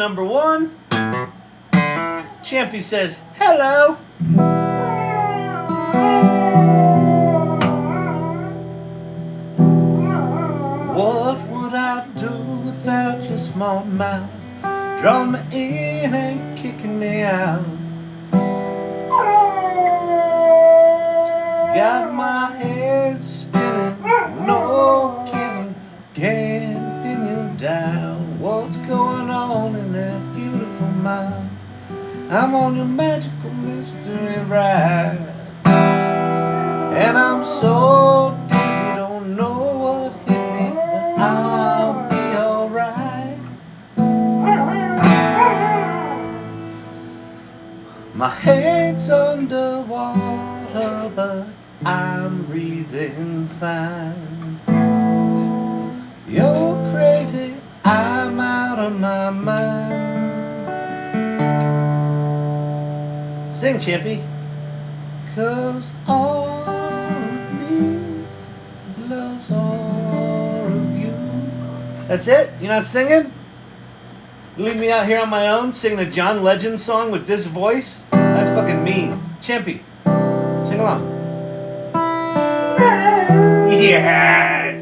number one. Champy says, hello. What would I do without your small mouth? Drawing me in and kicking me out. Got my head spinning, no kidding, can't pin you down. What's going on in that beautiful mind? I'm on your magical mystery ride, and I'm so dizzy, don't know what hit me, but I'll be alright. My head's underwater, but I'm breathing fine. You're crazy, I'm out of my mind. Sing, Chippy. 'Cause all of me loves all of you. That's it? You're not singing? Leave me out here on my own singing a John Legend song with this voice? That's fucking mean. Chimpy, sing along. Yes!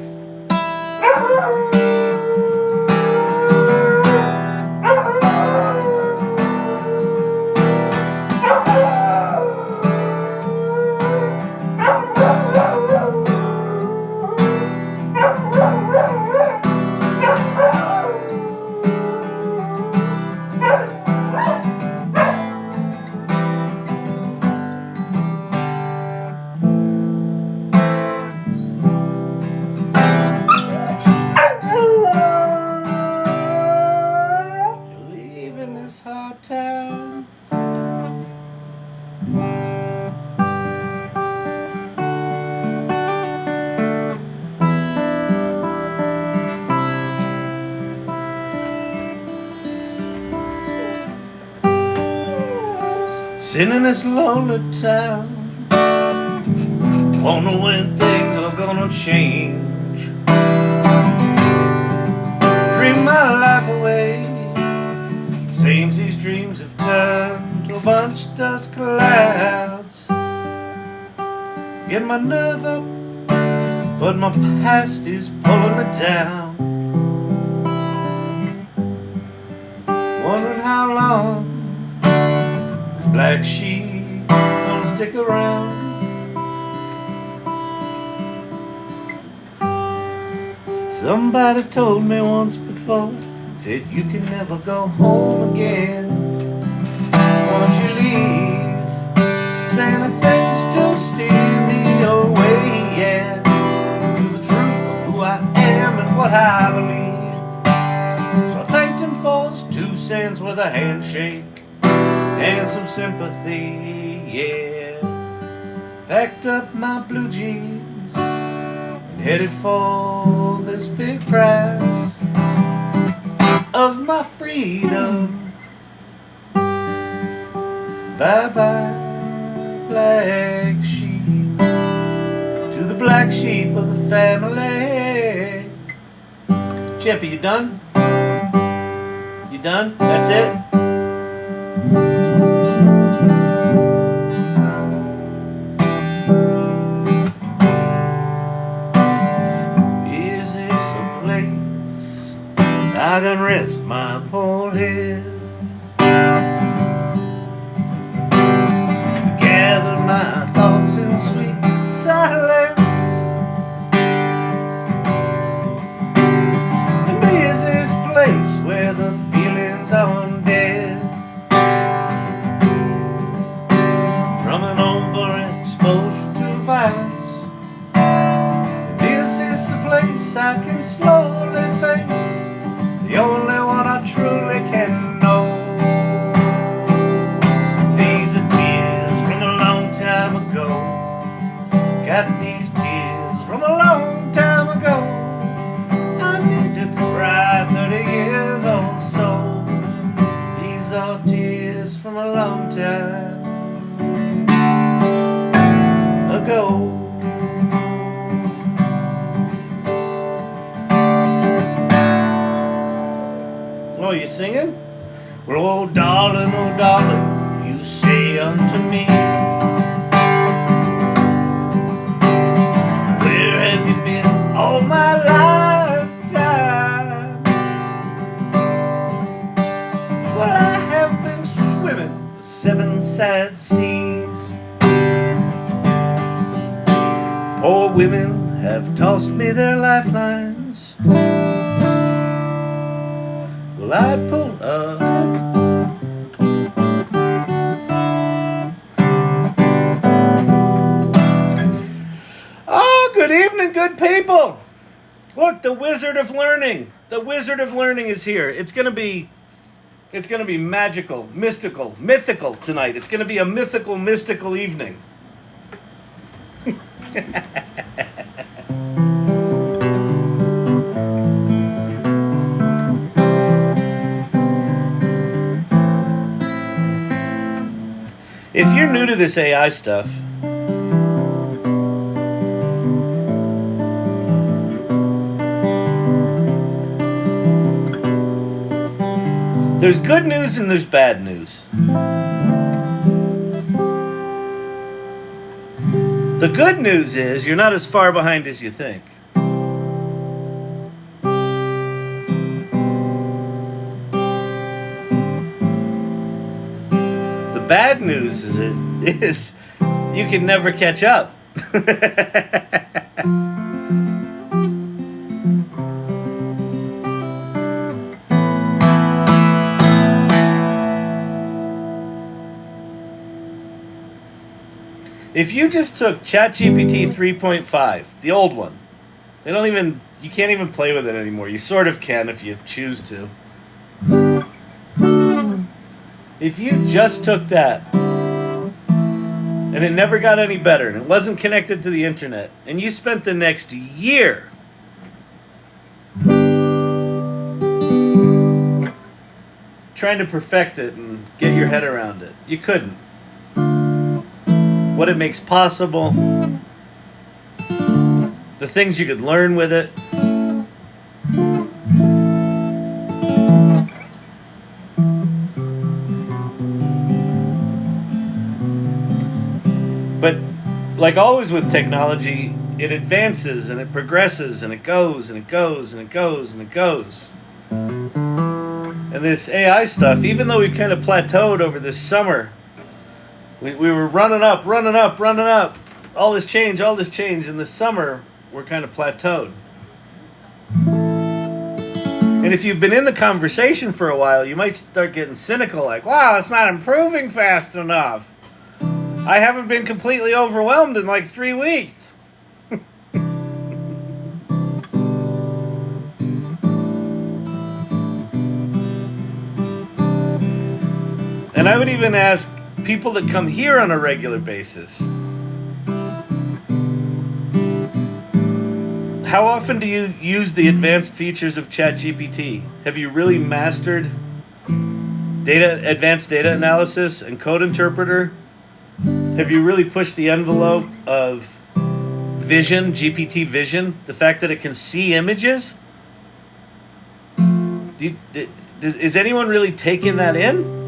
Town. Sitting in this lonely town, wondering when things are gonna change. Dream my life away, seems these dreams have turned to a bunch of dust clouds. Get my nerve up, but my past is pulling me down. Wondering how long this black sheep gonna stick around. Somebody told me once before, said you can never go home again once you leave. Saying the things to steer me away, yeah, to the truth of who I am and what I believe. So I thanked him for his 2 cents with a handshake and some sympathy, yeah. Packed up my blue jeans and headed for this big prize of my freedom. Bye-bye, black sheep, to the black sheep of the family. Chippy, you done? You done? That's it? Is this a place I can rest my poor head? Gather my thoughts in sweet silence. And is this place where the feelings are undead? From an overexposure to violence. And is this a place I can slowly face? The only one I truly can know. These are tears from a long time ago. Got these tears from a long time ago. I need to cry 30 years or so. These are tears from a long time ago. Oh, you singing? Well, oh darling, you say unto me, where have you been all my lifetime? Well, I have been swimming the seven sad seas. Poor women have tossed me their lifelines. Well, I pulled up. Oh, good evening, good people. Look, the Wizard of Learning. The Wizard of Learning is here. It's gonna be magical, mystical, mythical tonight. It's gonna be a mythical, mystical evening. If you're new to this AI stuff, there's good news and there's bad news. The good news is you're not as far behind as you think. The bad news is you can never catch up. If you just took ChatGPT 3.5, the old one, you can't even play with it anymore. You sort of can if you choose to. If you just took that, and it never got any better, and it wasn't connected to the internet, and you spent the next year trying to perfect it and get your head around it, you couldn't. What it makes possible, the things you could learn with it. But like always with technology, it advances and it progresses and it goes and it goes and it goes and it goes. And this AI stuff, even though we kind of plateaued over this summer, we were running up. All this change. And this summer, we're kind of plateaued. And if you've been in the conversation for a while, you might start getting cynical, like, wow, it's not improving fast enough. I haven't been completely overwhelmed in like 3 weeks. And I would even ask people that come here on a regular basis, how often do you use the advanced features of ChatGPT? Have you really mastered advanced data analysis and code interpreter? Have you really pushed the envelope of vision, GPT vision, the fact that it can see images? Is anyone really taking that in?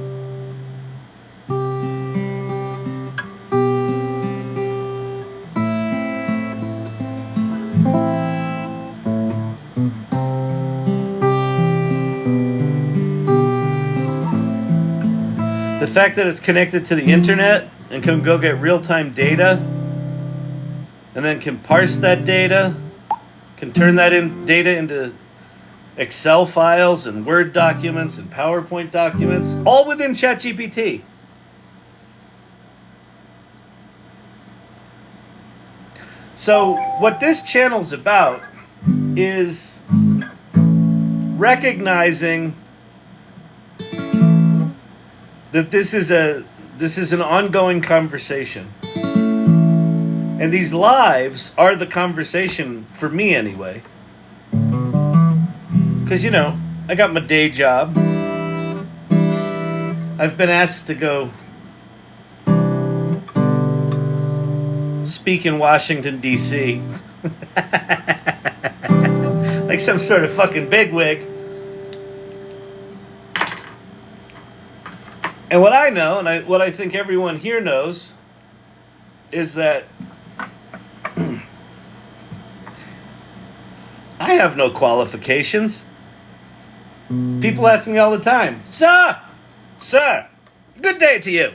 The fact that it's connected to the internet and can go get real-time data and then can parse that data, can turn that data into Excel files and Word documents and PowerPoint documents, all within ChatGPT. So what this channel's about is recognizing that this is an ongoing conversation. And these lives are the conversation, for me anyway. Because, I got my day job. I've been asked to go speak in Washington, D.C. Like some sort of fucking bigwig. And what I know, and what I think everyone here knows, is that I have no qualifications. People ask me all the time, Sir, good day to you.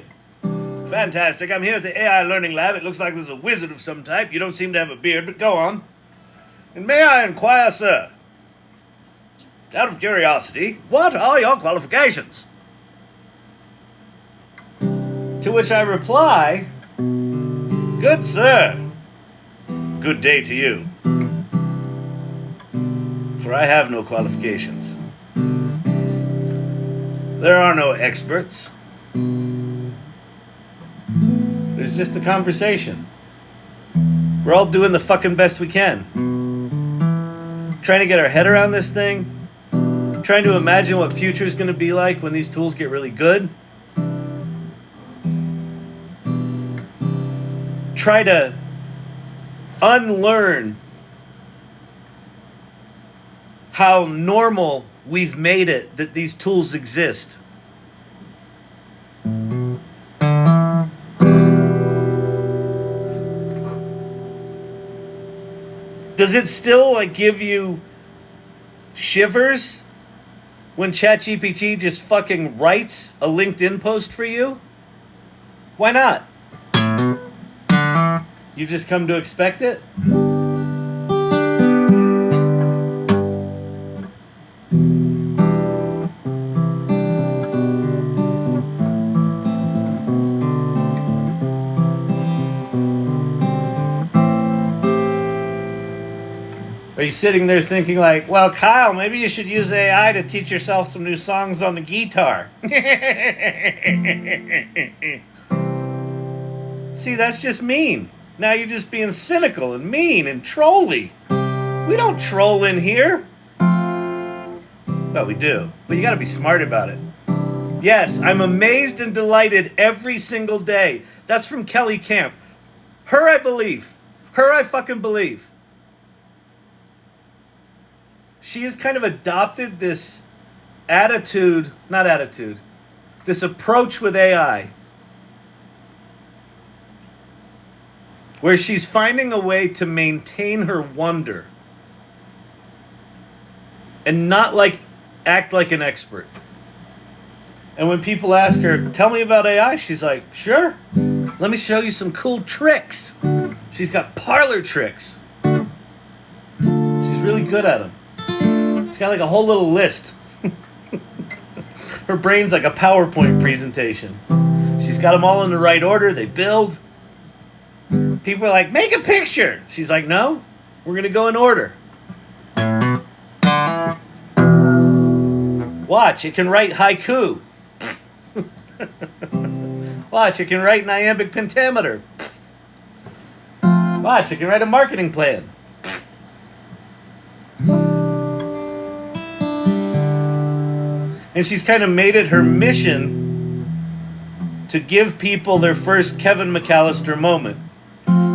Fantastic, I'm here at the AI Learning Lab. It looks like there's a wizard of some type. You don't seem to have a beard, but go on. And may I inquire, sir, out of curiosity, what are your qualifications? To which I reply, good sir, good day to you. For I have no qualifications. There are no experts. There's just a conversation. We're all doing the fucking best we can. Trying to get our head around this thing. Trying to imagine what future's going to be like when these tools get really good. Try to unlearn how normal we've made it that these tools exist. Does it still like give you shivers when ChatGPT just fucking writes a LinkedIn post for you? Why not? You've just come to expect it? Are you sitting there thinking like, well, Kyle, maybe you should use AI to teach yourself some new songs on the guitar? See, that's just mean. Now you're just being cynical and mean and trolly. We don't troll in here. Well, we do. But you got to be smart about it. Yes, I'm amazed and delighted every single day. That's from Kelly Camp. Her I believe. Her I fucking believe. She has kind of adopted this this approach with AI, where she's finding a way to maintain her wonder and not act like an expert. And when people ask her, tell me about AI, she's like, sure, let me show you some cool tricks. She's got parlor tricks. She's really good at them. She's got like a whole little list. Her brain's like a PowerPoint presentation. She's got them all in the right order. They build. People are like, make a picture. She's like, no, we're going to go in order. Watch, it can write haiku. Watch, it can write an iambic pentameter. Watch, it can write a marketing plan. And she's kind of made it her mission to give people their first Kevin McAllister moment.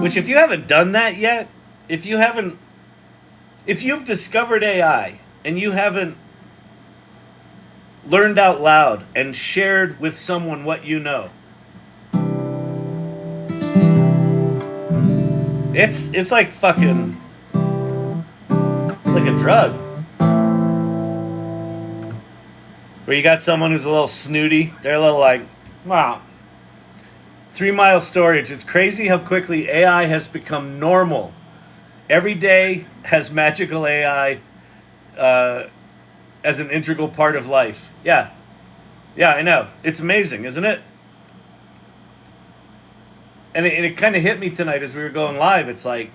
Which, if you haven't done that yet, if you've discovered AI and you haven't learned out loud and shared with someone what you know, it's like fucking, it's like a drug. Where you got someone who's a little snooty, they're a little like, wow. 3 Mile Storage. It's crazy how quickly AI has become normal. Every day has magical AI as an integral part of life. Yeah, I know. It's amazing, isn't it? And it kind of hit me tonight as we were going live. It's like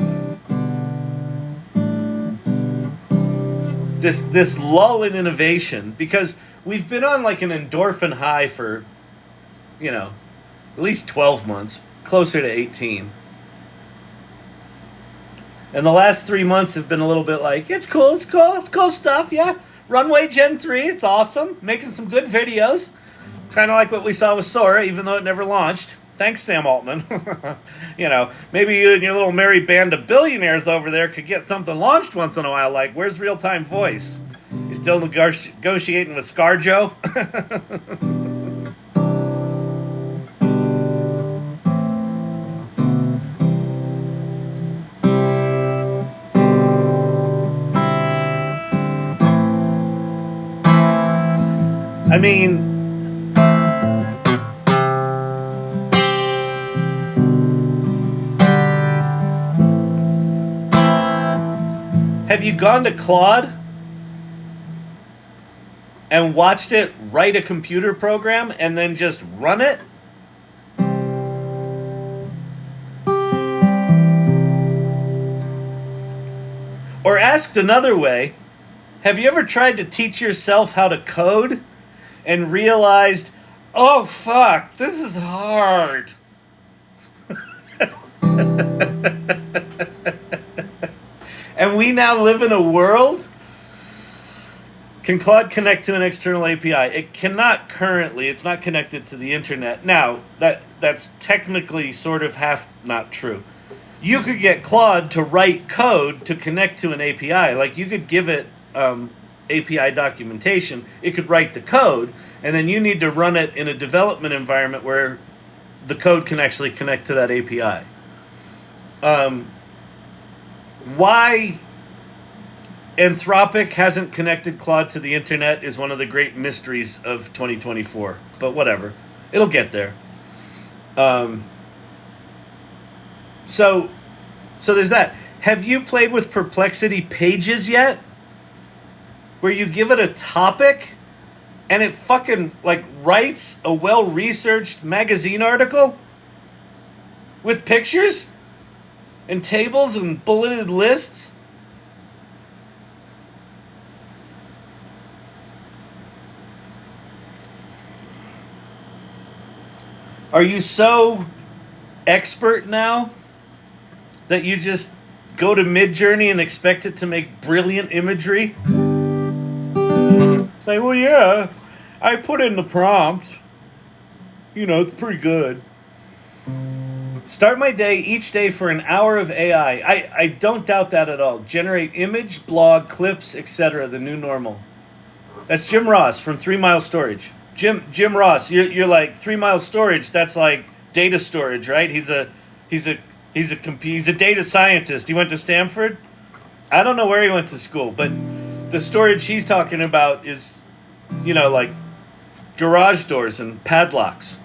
this lull in innovation, because we've been on like an endorphin high for, at least 12 months, closer to 18. And the last 3 months have been a little bit like, it's cool stuff, yeah. Runway Gen 3, it's awesome. Making some good videos. Kind of like what we saw with Sora, even though it never launched. Thanks, Sam Altman. Maybe you and your little merry band of billionaires over there could get something launched once in a while, like, where's real-time voice? You still negotiating with ScarJo? I mean, have you gone to Claude and watched it write a computer program and then just run it? Or asked another way, have you ever tried to teach yourself how to code and realized, oh fuck, this is hard? And we now live in a world. Can Claude connect to an external API? It cannot currently. It's not connected to the internet. Now, that's technically sort of half not true. You could get Claude to write code to connect to an API. Like, you could give it API documentation. It could write the code, and then you need to run it in a development environment where the code can actually connect to that API. Why Anthropic hasn't connected Claude to the internet is one of the great mysteries of 2024. But whatever. It'll get there. So there's that. Have you played with Perplexity Pages yet? Where you give it a topic and it fucking like writes a well-researched magazine article with pictures and tables and bulleted lists? Are you so expert now that you just go to Midjourney and expect it to make brilliant imagery? It's like, well, yeah, I put in the prompt. You know, it's pretty good. Start my day each day for an hour of AI. I don't doubt that at all. Generate image, blog, clips, etc. The new normal. That's Jim Ross from 3 Mile Storage. Jim Ross, you're like 3 Mile Storage. That's like data storage, right? He's a data scientist. He went to Stanford. I don't know where he went to school, but the storage he's talking about is, you know, like garage doors and padlocks.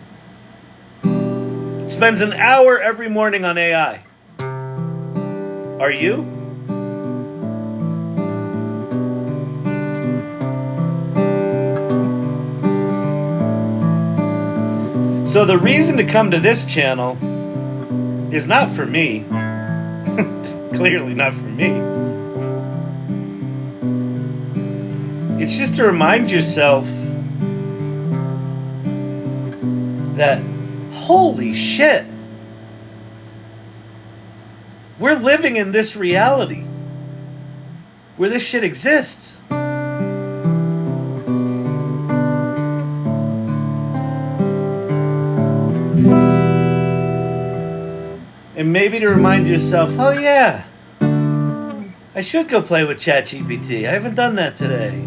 Spends an hour every morning on AI. Are you? So the reason to come to this channel is not for me. Clearly not for me. It's just to remind yourself that, holy shit, we're living in this reality where this shit exists. And maybe to remind yourself, oh yeah, I should go play with ChatGPT. I haven't done that today.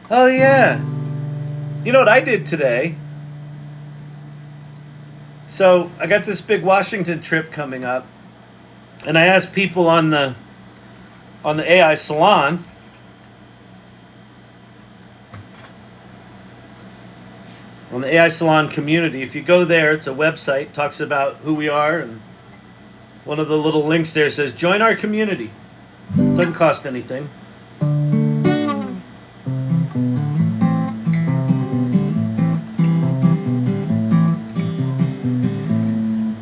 Oh yeah. You know what I did today? So I got this big Washington trip coming up, and I asked people on the AI salon, on the AI salon community. If you go there, it's a website, talks about who we are, and one of the little links there says, join our community. Doesn't cost anything.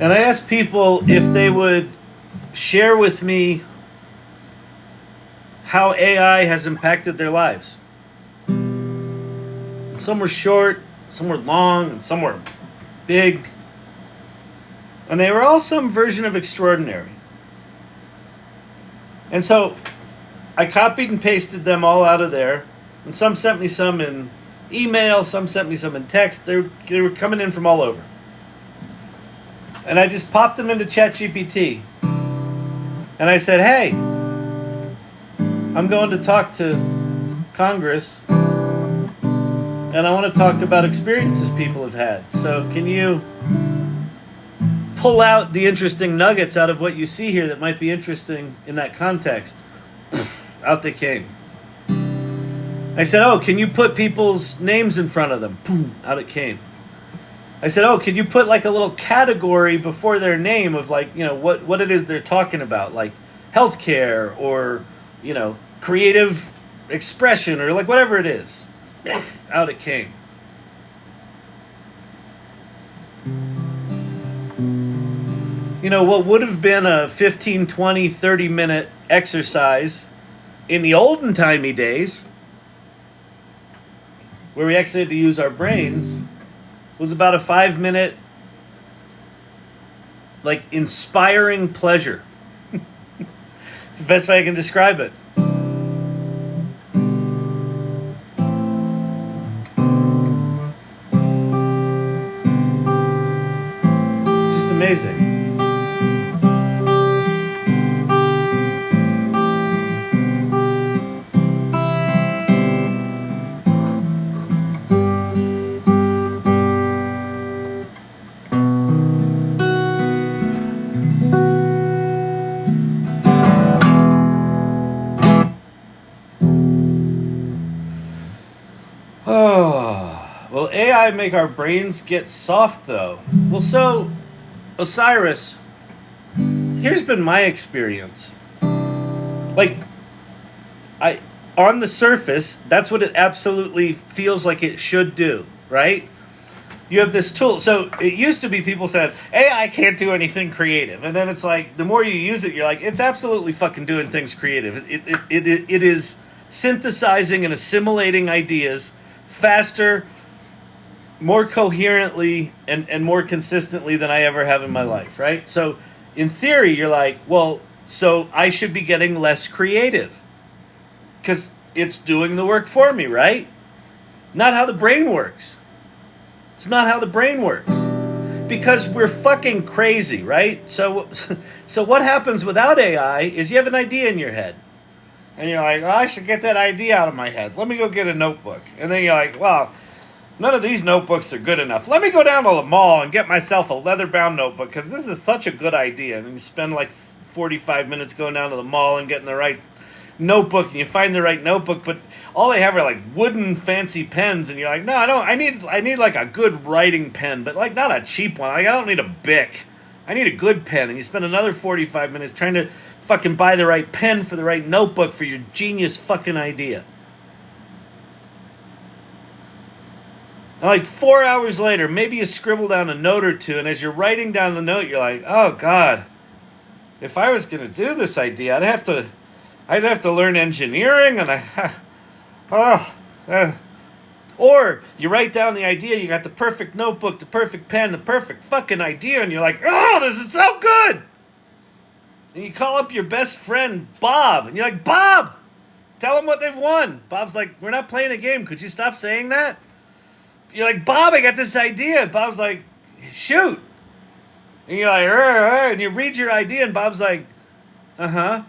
And I asked people if they would share with me how AI has impacted their lives. Some were short, some were long, and some were big. And they were all some version of extraordinary. And so I copied and pasted them all out of there. And some sent me some in email, some sent me some in text. They were coming in from all over. And I just popped them into ChatGPT. And I said, hey, I'm going to talk to Congress. And I want to talk about experiences people have had. So can you pull out the interesting nuggets out of what you see here that might be interesting in that context? Out they came. I said, oh, can you put people's names in front of them? Boom, out it came. I said, oh, can you put like a little category before their name of like, you know, what it is they're talking about, like healthcare or, you know, creative expression or like whatever it is. Out it came. You know, what would have been a 15, 20, 30-minute exercise in the olden-timey days, where we actually had to use our brains, was about a 5-minute, like, inspiring pleasure. It's the best way I can describe it. Just amazing. Oh, will AI make our brains get soft though? Well, so, Osiris, here's been my experience. Like, on the surface, that's what it absolutely feels like it should do, right? You have this tool. So it used to be people said, AI can't do anything creative. And then it's like, the more you use it, you're like, it's absolutely fucking doing things creative. It is synthesizing and assimilating ideas faster, more coherently, and more consistently than I ever have in my life, right? So in theory, you're like, well, so I should be getting less creative because it's doing the work for me, right? Not how the brain works. It's not how the brain works. Because we're fucking crazy, right? So what happens without AI is you have an idea in your head. And you're like, well, I should get that idea out of my head. Let me go get a notebook. And then you're like, well, none of these notebooks are good enough. Let me go down to the mall and get myself a leather-bound notebook because this is such a good idea. And then you spend like 45 minutes going down to the mall and getting the right notebook, and you find the right notebook, but all they have are like wooden fancy pens, and you're like, no, I need like a good writing pen, but like not a cheap one. Like, I don't need a Bic. I need a good pen. And you spend another 45 minutes trying to fucking buy the right pen for the right notebook for your genius fucking idea. And like 4 hours later, maybe you scribble down a note or two, and as you're writing down the note, you're like, oh God, if I was going to do this idea, I'd have to learn engineering, and or you write down the idea, you got the perfect notebook, the perfect pen, the perfect fucking idea, and you're like, oh, this is so good. And you call up your best friend, Bob, and you're like, Bob, tell them what they've won. Bob's like, we're not playing a game. Could you stop saying that? You're like, Bob, I got this idea. And Bob's like, shoot. And you're like, and you read your idea, and Bob's like, uh-huh.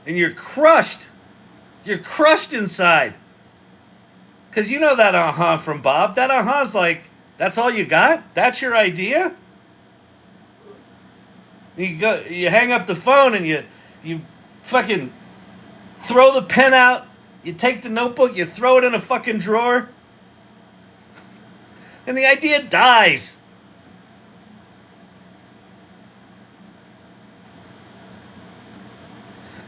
And you're crushed. You're crushed inside. Because you know that uh-huh from Bob. That uh-huh is like, that's all you got? That's your idea? You hang up the phone and you fucking throw the pen out. You take the notebook, you throw it in a fucking drawer. And the idea dies.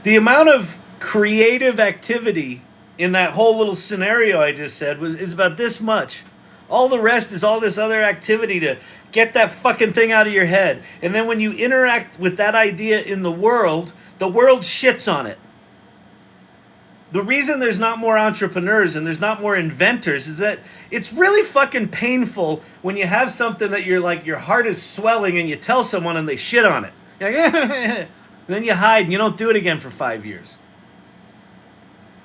The amount of creative activity in that whole little scenario I just said is about this much. All the rest is all this other activity to get that fucking thing out of your head. And then when you interact with that idea in the world shits on it. The reason there's not more entrepreneurs and there's not more inventors is that it's really fucking painful when you have something that you're like, your heart is swelling and you tell someone and they shit on it. You're like, and then you hide and you don't do it again for 5 years.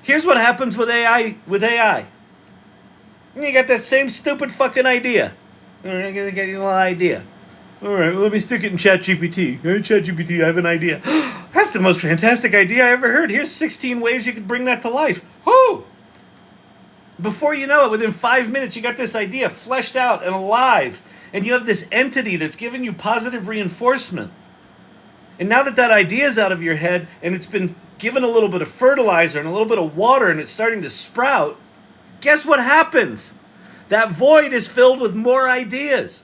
Here's what happens with AI. And you got that same stupid fucking idea. You're gonna get your little idea. All right, well, let me stick it in ChatGPT. Hey, ChatGPT, I have an idea. That's the most fantastic idea I ever heard. Here's 16 ways you could bring that to life. Whoo! Before you know it, within 5 minutes, you got this idea fleshed out and alive. And you have this entity that's giving you positive reinforcement. And now that idea is out of your head and it's been given a little bit of fertilizer and a little bit of water and it's starting to sprout, guess what happens? That void is filled with more ideas.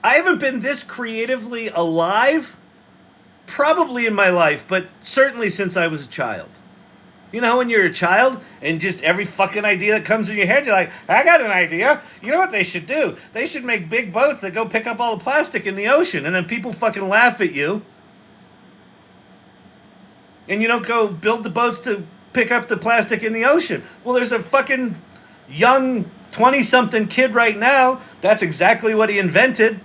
I haven't been this creatively alive probably in my life, but certainly since I was a child. You know, when you're a child and just every fucking idea that comes in your head, you're like, I got an idea. You know what they should do? They should make big boats that go pick up all the plastic in the ocean, and then people fucking laugh at you. And you don't go build the boats to pick up the plastic in the ocean. Well, there's a fucking young 20-something kid right now. That's exactly what he invented.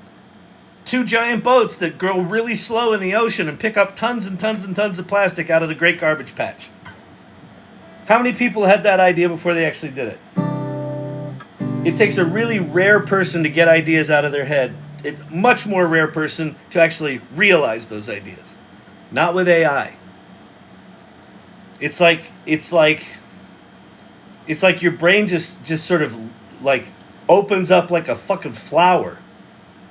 2 giant boats that go really slow in the ocean and pick up tons and tons and tons of plastic out of the Great Garbage Patch. How many people had that idea before they actually did it? It takes a really rare person to get ideas out of their head. A much more rare person to actually realize those ideas. Not with AI. It's like your brain just sort of like opens up like a fucking flower.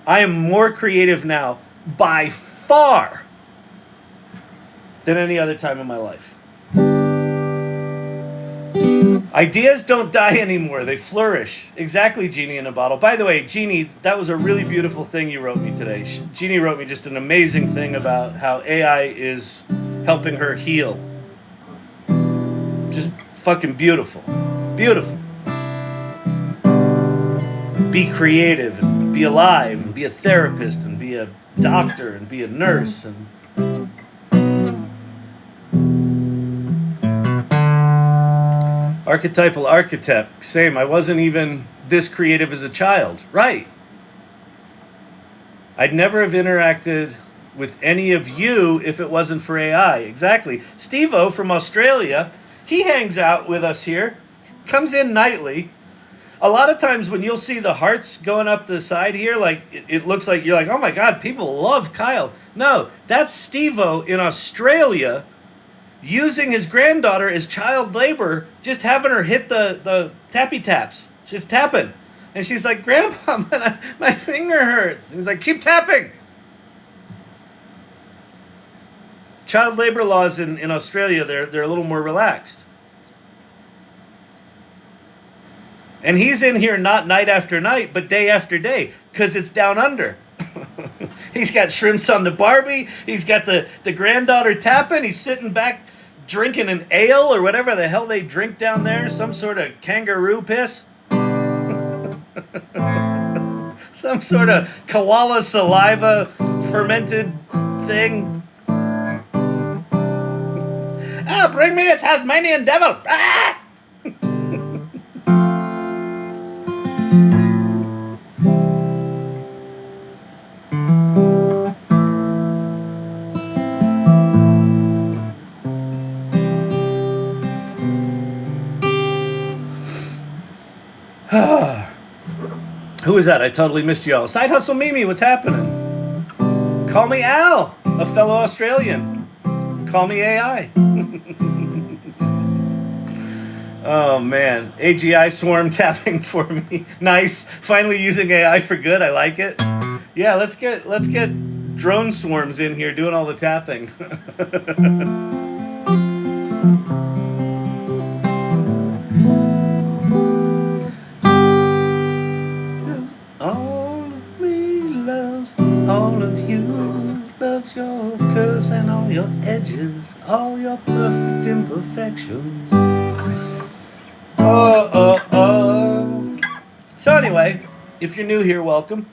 I am more creative now by far than any other time in my life. Ideas don't die anymore. They flourish. Exactly, Genie in a Bottle. By the way, Genie, that was a really beautiful thing you wrote me today. Genie wrote me just an amazing thing about how AI is helping her heal. Just fucking beautiful. Beautiful. Be creative and be alive and be a therapist and be a doctor and be a nurse and archetypal architect. Same. I wasn't even this creative as a child. Right. I'd never have interacted with any of you if it wasn't for AI. Exactly. Steve-O from Australia, he hangs out with us here, comes in nightly. A lot of times when you'll see the hearts going up the side here, like it looks like you're like, oh my God, people love Kyle. No, that's Steve-O in Australia using his granddaughter as child labor, just having her hit the tappy taps. She's tapping. And she's like, Grandpa, my finger hurts. And he's like, keep tapping. Child labor laws in Australia, they're a little more relaxed. And he's in here not night after night, but day after day, because it's down under. He's got shrimps on the Barbie. He's got the granddaughter tapping. He's sitting back drinking an ale or whatever the hell they drink down there. Some sort of kangaroo piss. Some sort of koala saliva fermented thing. Ah, bring me a Tasmanian devil. Ah! Who is that? I totally missed you all. Side Hustle Mimi, what's happening? Call me Al, a fellow Australian. Call me AI. Oh man, AGI swarm tapping for me. Nice. Finally using AI for good. I like it. Yeah, let's get drone swarms in here doing all the tapping. All of me loves all of you. Loves your curves and all your edges, all your perfect imperfections. Oh. So anyway, if you're new here, welcome.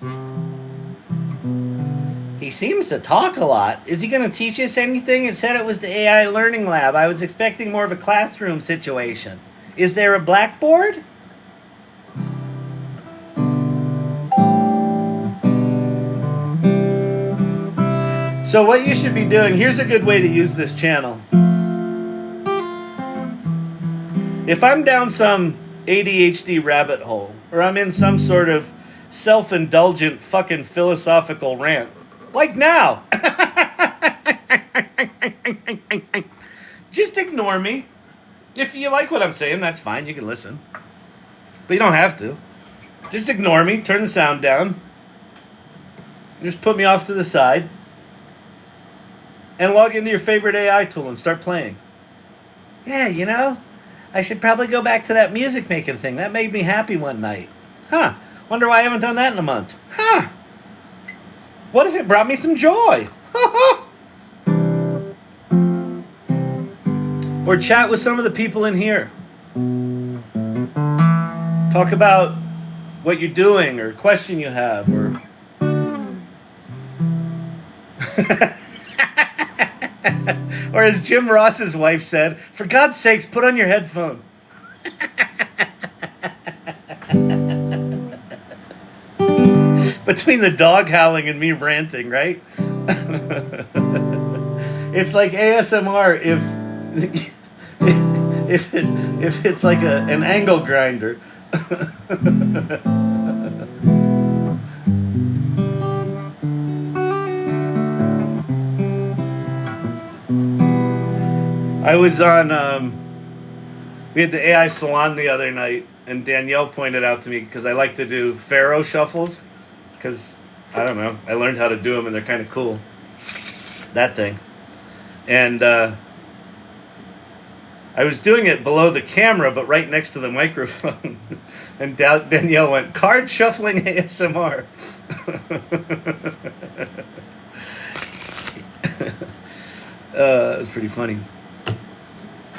He seems to talk a lot. Is he going to teach us anything? It said it was the AI Learning Lab. I was expecting more of a classroom situation. Is there a blackboard? So what you should be doing, here's a good way to use this channel. If I'm down some ADHD rabbit hole, or I'm in some sort of self-indulgent fucking philosophical rant, like now, just ignore me. If you like what I'm saying, that's fine, you can listen. But you don't have to. Just ignore me, turn the sound down. Just put me off to the side. and log into your favorite AI tool and start playing. Yeah, you know, I should probably go back to that music making thing. That made me happy one night. Huh. Wonder why I haven't done that in a month. Huh. What if it brought me some joy? Or chat with some of the people in here. Talk about what you're doing or question you have or or as Jim Ross's wife said, for God's sakes, put on your headphone. Between the dog howling and me ranting, right? It's like ASMR if it's like an angle grinder. I was on, we had the AI salon the other night, and Danielle pointed out to me, because I like to do Pharaoh shuffles, because, I don't know, I learned how to do them, and they're kind of cool. That thing. And I was doing it below the camera, but right next to the microphone. And Danielle went, card shuffling ASMR. It was pretty funny.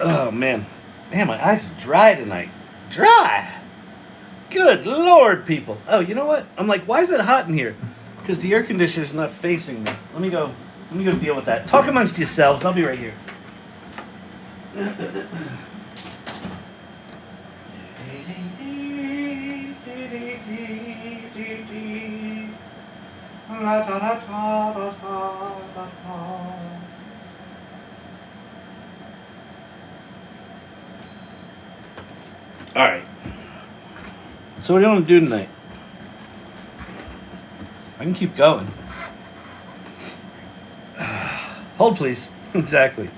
Oh, man. Man, my eyes are dry tonight. Dry! Good Lord, people. Oh, you know what? I'm like, why is it hot in here? Because the air conditioner's not facing me. Let me go deal with that. Talk amongst yourselves. I'll be right here. All right. So what do you want to do tonight? I can keep going. Hold, please. Exactly.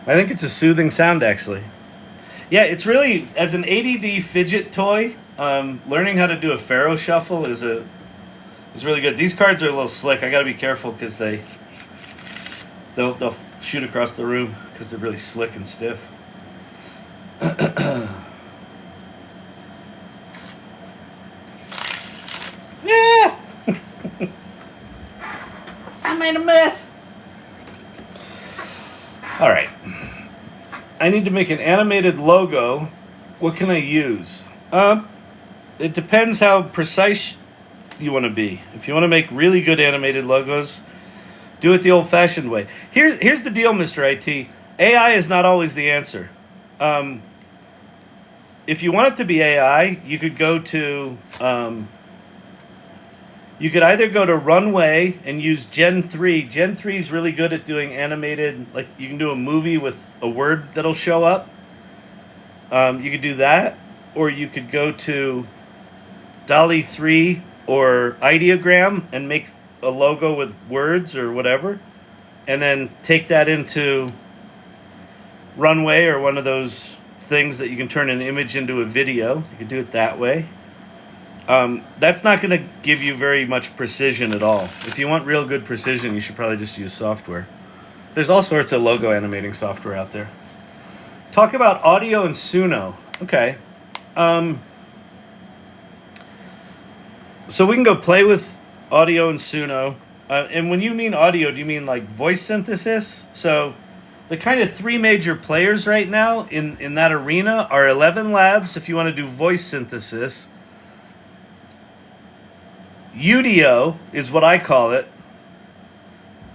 I think it's a soothing sound, actually. Yeah, it's really, as an ADD fidget toy, learning how to do a Pharaoh shuffle is really good. These cards are a little slick. I got to be careful because they'll shoot across the room because they're really slick and stiff. Yeah. I made a mess. All right. I need to make an animated logo. What can I use? It depends how precise you want to be. If you want to make really good animated logos, do it the old-fashioned way. Here's the deal, Mr. IT. AI is not always the answer. If you want it to be AI, you could go to... you could either go to Runway and use Gen 3. Gen 3 is really good at doing animated, like you can do a movie with a word that'll show up. You could do that, or you could go to DALL-E 3 or Ideogram and make a logo with words or whatever, and then take that into Runway or one of those things that you can turn an image into a video. You can do it that way. That's not going to give you very much precision at all. If you want real good precision, you should probably just use software. There's all sorts of logo animating software out there. Talk about audio and Suno. Okay. So we can go play with audio and Suno. And when you mean audio, do you mean like voice synthesis? So the kind of three major players right now in that arena are 11 Labs, if you want to do voice synthesis. Udio is what I call it,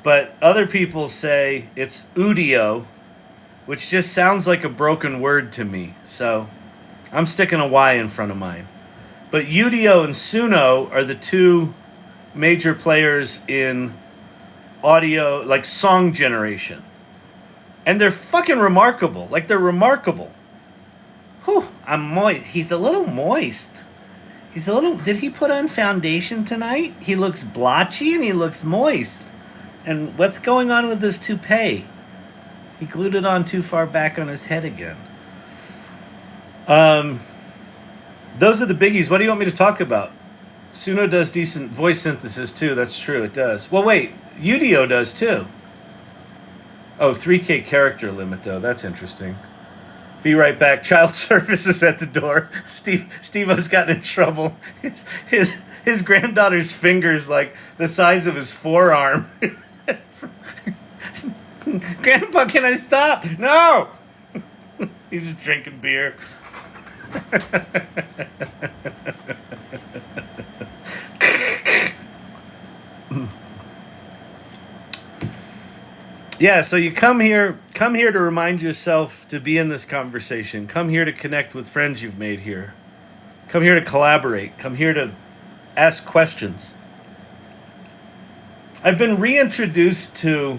but other people say it's Udio, which just sounds like a broken word to me. So I'm sticking a Y in front of mine. But Udio and Suno are the two major players in audio, like song generation. And they're fucking remarkable. Like, they're remarkable. Whew, I'm moist. He's a little moist. He's a little... Did he put on foundation tonight? He looks blotchy and he looks moist. And what's going on with his toupee? He glued it on too far back on his head again. Those are the biggies. What do you want me to talk about? Suno does decent voice synthesis too. That's true. It does. Well, wait. Udio does too. Oh, 3K character limit, though. That's interesting. Be right back. Child services at the door. Steve-O's gotten in trouble. His granddaughter's finger's like the size of his forearm. Grandpa, can I stop? No! He's just drinking beer. Yeah, so you come here to remind yourself to be in this conversation. Come here to connect with friends you've made here. Come here to collaborate. Come here to ask questions. I've been reintroduced to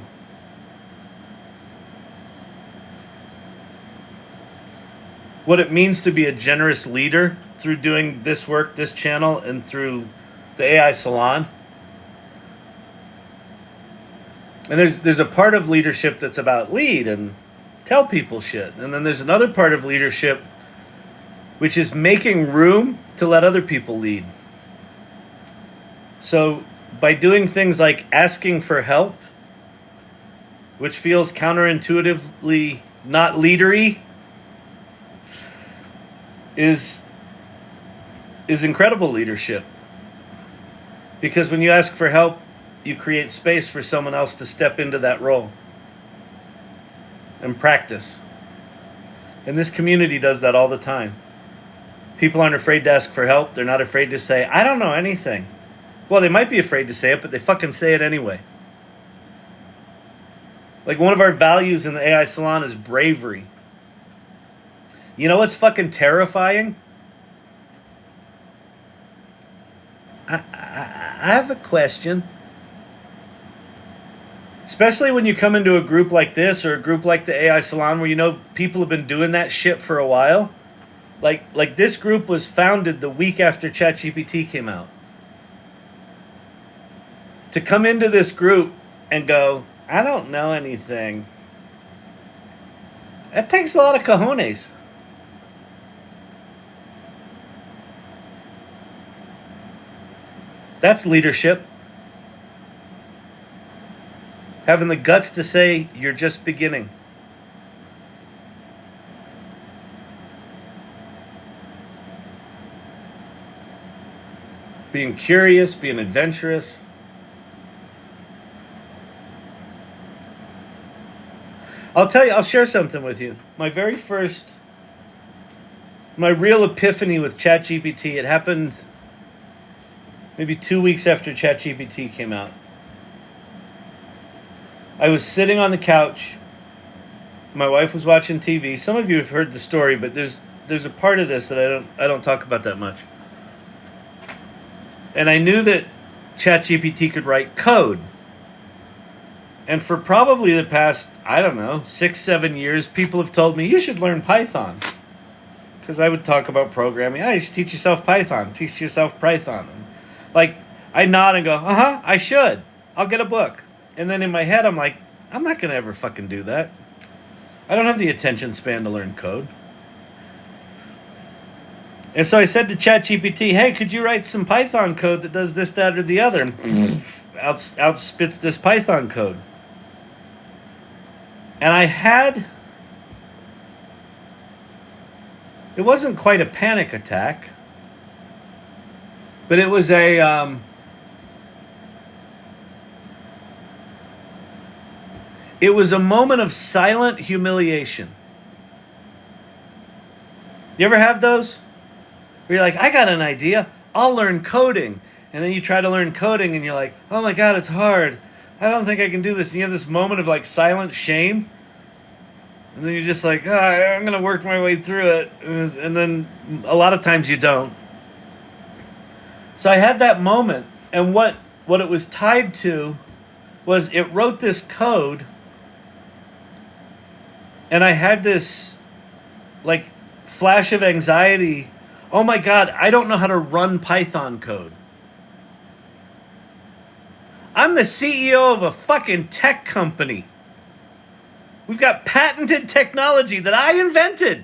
what it means to be a generous leader through doing this work, this channel, and through the AI Salon. And there's a part of leadership that's about lead and tell people shit. And then there's another part of leadership which is making room to let other people lead. So by doing things like asking for help, which feels counterintuitively not leadery, is incredible leadership. Because when you ask for help, you create space for someone else to step into that role and practice. And this community does that all the time. People aren't afraid to ask for help. They're not afraid to say, I don't know anything. Well, they might be afraid to say it, but they fucking say it anyway. Like, one of our values in the AI Salon is bravery. You know what's fucking terrifying? I have a question. Especially when you come into a group like this or a group like the AI Salon where you know people have been doing that shit for a while. Like this group was founded the week after ChatGPT came out. To come into this group and go, I don't know anything. That takes a lot of cojones. That's leadership. Having the guts to say you're just beginning. Being curious, being adventurous. I'll tell you, I'll share something with you. My real epiphany with ChatGPT, it happened maybe 2 weeks after ChatGPT came out. I was sitting on the couch. My wife was watching TV. Some of you have heard the story, but there's a part of this that I don't talk about that much. And I knew that ChatGPT could write code. And for probably the past, 6-7 years, people have told me, you should learn Python. Because I would talk about programming. You should teach yourself Python. Teach yourself Python. Like, I nod and go, I should. I'll get a book. And then in my head, I'm like, I'm not going to ever fucking do that. I don't have the attention span to learn code. And so I said to ChatGPT, hey, could you write some Python code that does this, that, or the other? And out spits this Python code. And it wasn't quite a panic attack, but it was a moment of silent humiliation. You ever have those? Where you're like, I got an idea, I'll learn coding. And then you try to learn coding and you're like, oh my God, it's hard. I don't think I can do this. And you have this moment of like silent shame. And then you're just like, I'm going to work my way through it. And then a lot of times you don't. So I had that moment. And what it was tied to was it wrote this code. And I had this like flash of anxiety. Oh my God, I don't know how to run Python code. I'm the CEO of a fucking tech company. We've got patented technology that I invented.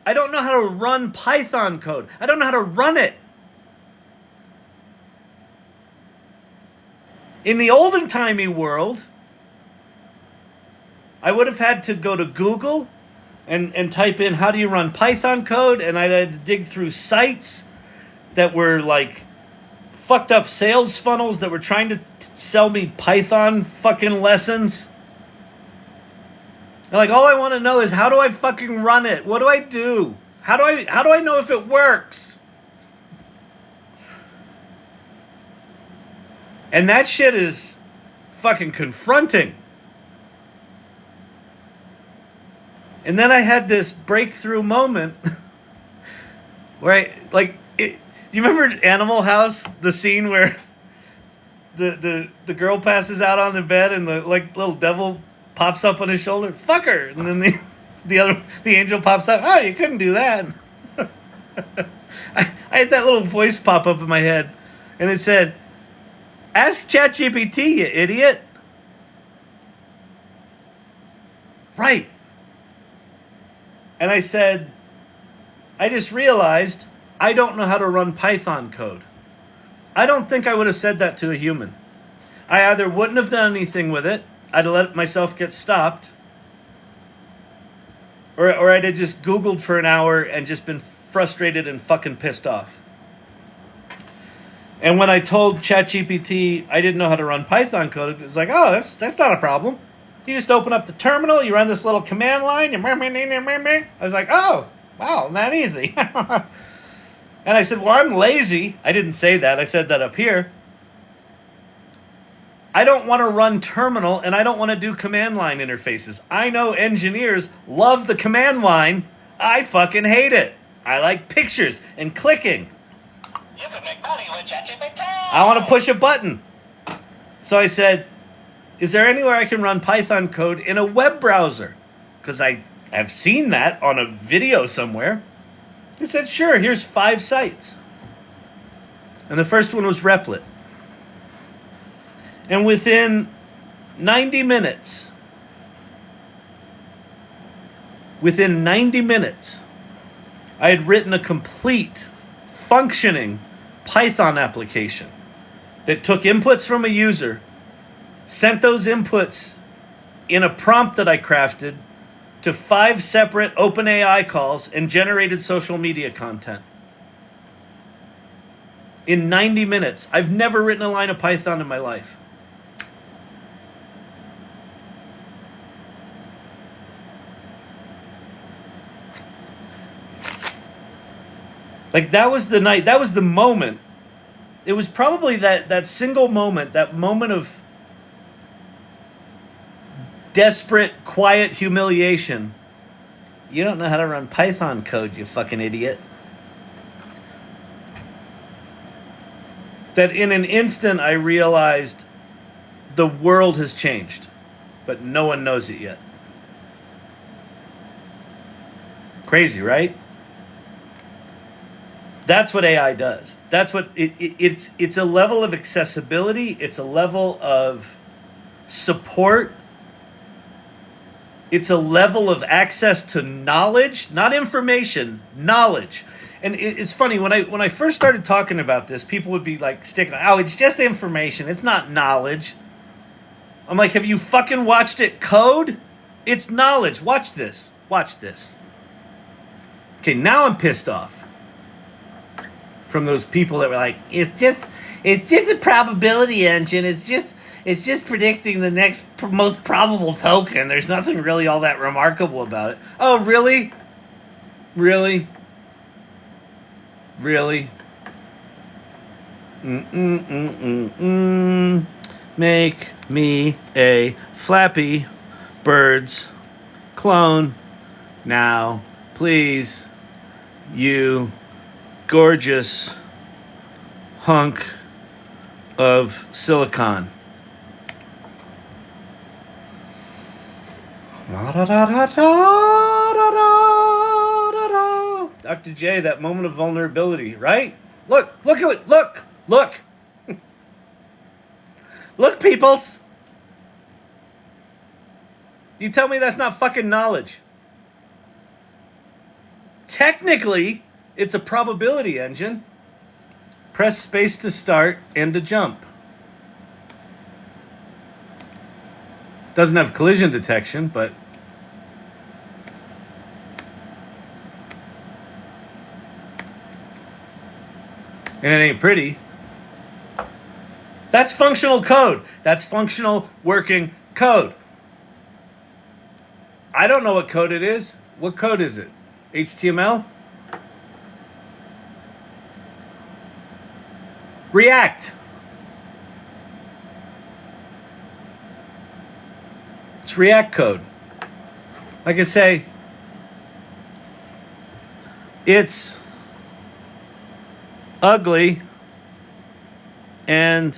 I don't know how to run Python code. I don't know how to run it. In the olden timey world, I would have had to go to Google and type in how do you run Python code, and I had to dig through sites that were like fucked up sales funnels that were trying to sell me Python fucking lessons. And like, all I want to know is how do I fucking run it? What do I do? How do I know if it works? And that shit is fucking confronting. And then I had this breakthrough moment where you remember Animal House, the scene where the girl passes out on the bed and the like little devil pops up on his shoulder, fuck her, and then the angel pops up. Oh, you couldn't do that. I had that little voice pop up in my head, and it said, "Ask ChatGPT, you idiot." Right. And I said, I just realized I don't know how to run Python code. I don't think I would have said that to a human. I either wouldn't have done anything with it, I'd have let myself get stopped, or I'd have just Googled for an hour and just been frustrated and fucking pissed off. And when I told ChatGPT I didn't know how to run Python code, it was like, oh, that's not a problem. You just open up the terminal, you run this little command line, I was like, oh, wow, not easy. And I said, well, I'm lazy. I didn't say that. I said that up here. I don't want to run terminal, and I don't want to do command line interfaces. I know engineers love the command line. I fucking hate it. I like pictures and clicking. You can make money with ChatGPT. I want to push a button. So I said, is there anywhere I can run Python code in a web browser? Because I have seen that on a video somewhere. He said, sure, here's 5 sites. And the first one was Replit. And within 90 minutes, I had written a complete, functioning Python application that took inputs from a user, sent those inputs in a prompt that I crafted to 5 separate OpenAI calls and generated social media content. In 90 minutes. I've never written a line of Python in my life. Like, that was the night, that was the moment. It was probably that single moment, that moment of desperate, quiet humiliation. You don't know how to run Python code, you fucking idiot. That in an instant I realized the world has changed, but no one knows it yet. Crazy, right? That's what AI does. That's what it's a level of accessibility, it's a level of support. It's a level of access to knowledge, not information, knowledge. And it's funny, when I first started talking about this, people would be like sticking, oh, it's just information, it's not knowledge. I'm like, have you fucking watched it code? It's knowledge. Watch this. Watch this. Okay, now I'm pissed off from those people that were like, it's just a probability engine. It's just predicting the next most probable token. There's nothing really all that remarkable about it. Oh, really? Really? Really? Make me a Flappy Birds clone now, please, you gorgeous hunk of silicon. Dr. J, that moment of vulnerability, right? Look at it, look. Look, peoples. You tell me that's not fucking knowledge. Technically, it's a probability engine. Press space to start and to jump. Doesn't have collision detection, but and it ain't pretty. That's functional code. That's functional working code. I don't know what code it is. What code is it? HTML? React. It's React code. Like I say, it's ugly and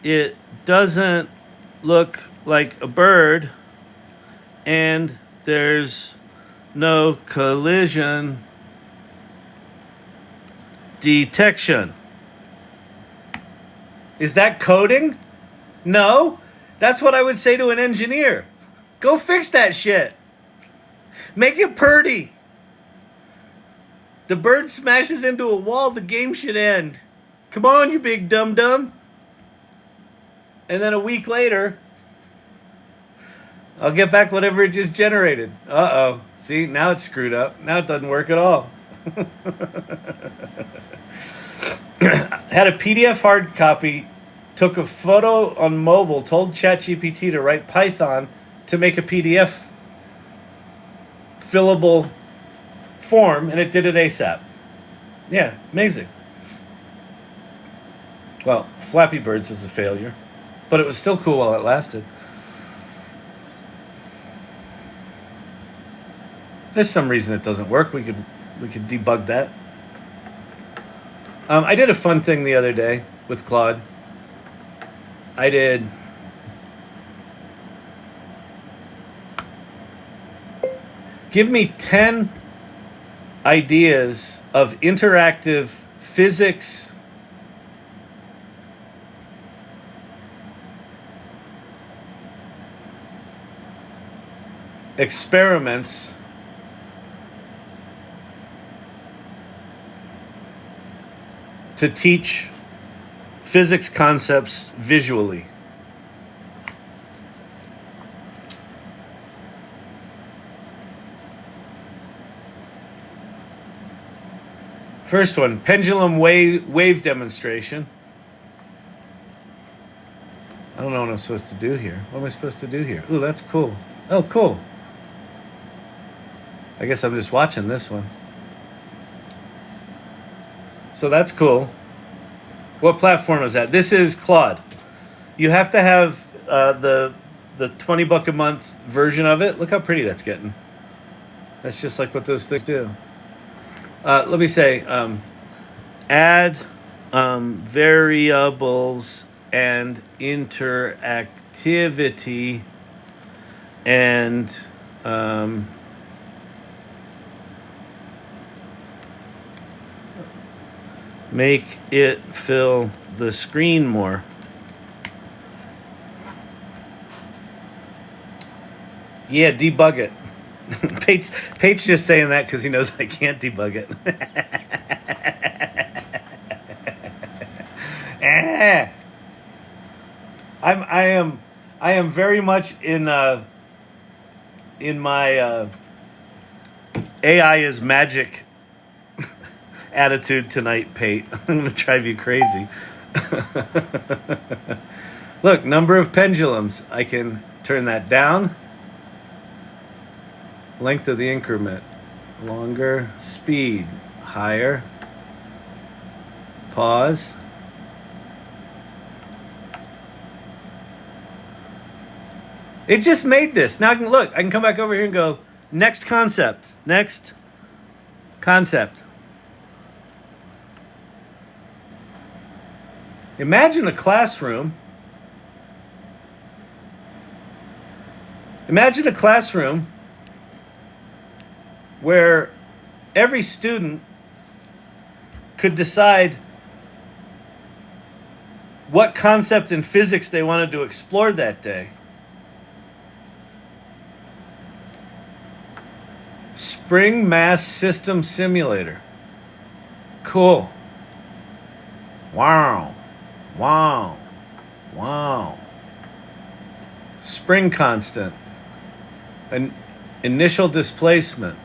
it doesn't look like a bird and there's no collision detection. Is that coding? No. That's what I would say to an engineer. Go fix that shit. Make it purdy. The bird smashes into a wall, the game should end. Come on, you big dum-dum. And then a week later, I'll get back whatever it just generated. Uh-oh. See, now it's screwed up. Now it doesn't work at all. Had a PDF hard copy, took a photo on mobile, told ChatGPT to write Python to make a PDF fillable form, and it did it ASAP. Yeah, amazing. Well, Flappy Birds was a failure, but it was still cool while it lasted. There's some reason it doesn't work. We could debug that. I did a fun thing the other day with Claude. I did give me 10 ideas of interactive physics experiments to teach physics concepts visually. First one, pendulum wave demonstration. I don't know what I'm supposed to do here. What am I supposed to do here? Ooh, that's cool. Oh, cool. I guess I'm just watching this one. So that's cool. What platform is that? This is Claude. You have to have the $20 a month version of it. Look how pretty that's getting. That's just like what those things do. Let me say, add variables and interactivity and make it fill the screen more. Yeah, debug it. Pate's just saying that because he knows I can't debug it. I am very much in my AI is magic attitude tonight, Pate. I'm going to drive you crazy. Look, number of pendulums. I can turn that down. Length of the increment. Longer. Speed. Higher. Pause. It just made this. Now I can look. I can come back over here and go, next concept. Next concept. Imagine a classroom. Imagine a classroom where every student could decide what concept in physics they wanted to explore that day. Spring Mass System Simulator. Cool. Wow. Wow. Wow. spring constant, an initial displacement.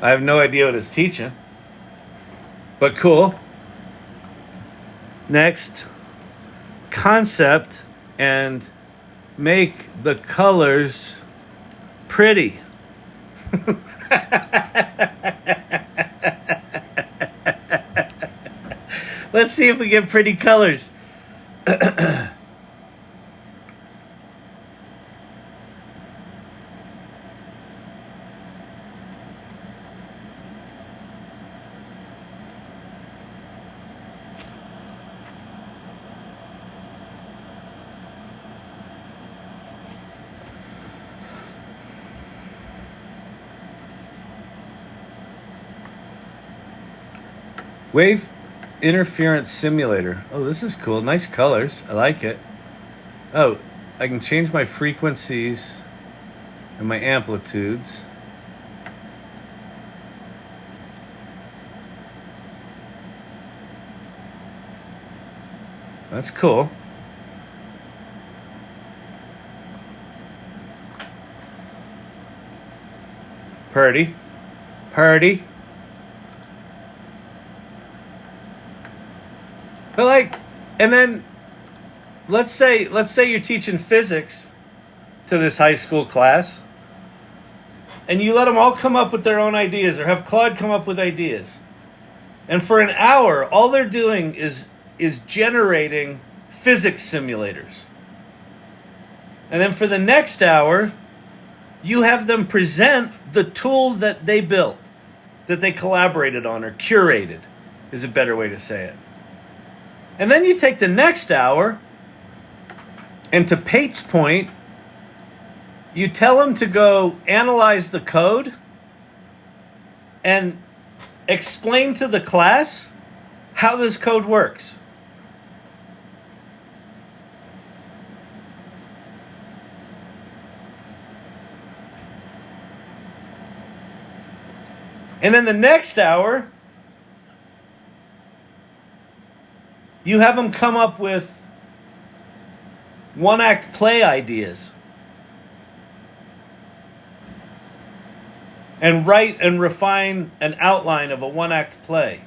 I have no idea what it's teaching, but cool. Next, concept and make the colors pretty. Let's see if we get pretty colors. Wave interference simulator. Oh, this is cool. Nice colors. I like it. Oh, I can change my frequencies and my amplitudes. That's cool. Purdy. Purdy. But like, and then let's say you're teaching physics to this high school class, and you let them all come up with their own ideas, or have Claude come up with ideas. And for an hour, all they're doing is generating physics simulators. And then for the next hour, you have them present the tool that they built, that they collaborated on or curated, is a better way to say it. And then you take the next hour, and to Pate's point, you tell them to go analyze the code and explain to the class how this code works. And then the next hour, you have them come up with one-act play ideas and write and refine an outline of a one-act play.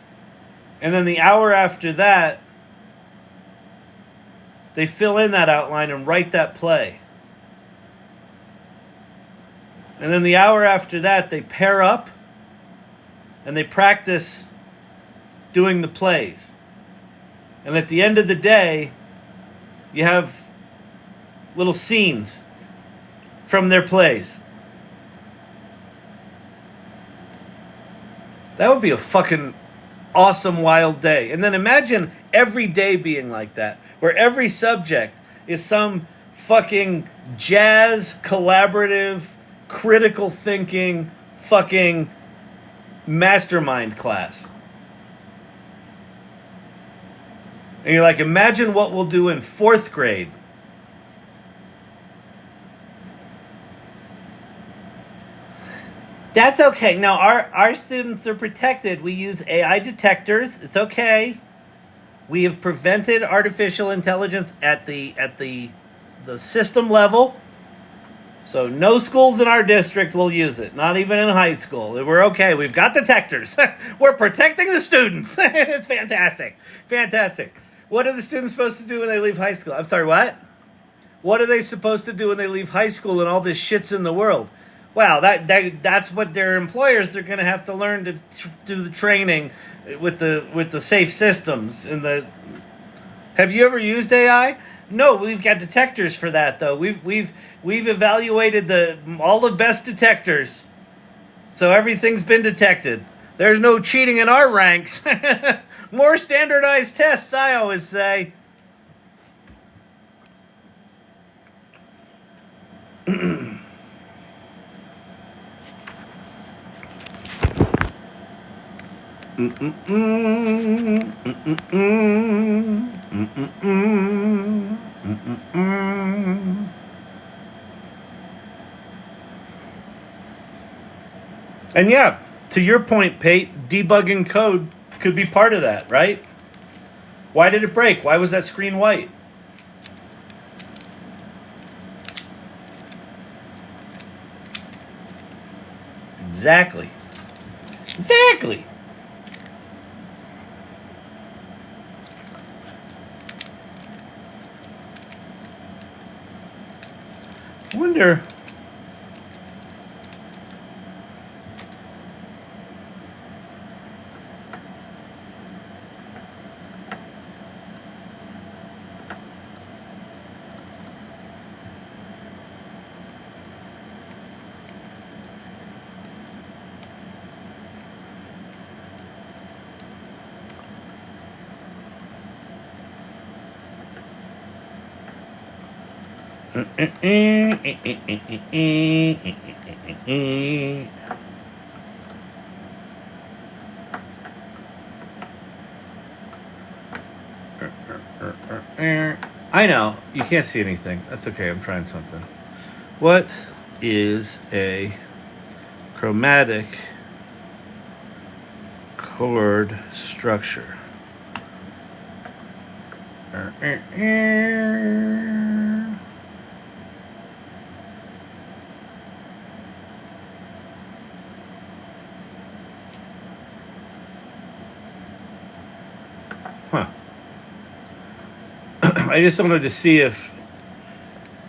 And then the hour after that, they fill in that outline and write that play. And then the hour after that, they pair up and they practice doing the plays. And at the end of the day, you have little scenes from their plays. That would be a fucking awesome, wild day. And then imagine every day being like that, where every subject is some fucking jazz, collaborative, critical thinking, fucking mastermind class. And you're like, imagine what we'll do in 4th grade. That's okay. Now, our students are protected. We use AI detectors. It's okay. We have prevented artificial intelligence at the system level. So no schools in our district will use it. Not even in high school. We're okay. We've got detectors. We're protecting the students. It's fantastic. Fantastic. What are the students supposed to do when they leave high school? I'm sorry, what? What are they supposed to do when they leave high school and all this shit's in the world? Wow, that's what their employers, they're going to have to learn to do the training with the safe systems. Have you ever used AI? No, we've got detectors for that though. We've evaluated all the best detectors, so everything's been detected. There's no cheating in our ranks. More standardized tests, I always say. And yeah, to your point, Pate, debugging code could be part of that, right? Why did it break? Why was that screen white? Exactly. Exactly. I wonder. I know. You can't see anything. That's okay. I'm trying something. What is a chromatic chord structure? Huh. I just wanted to see if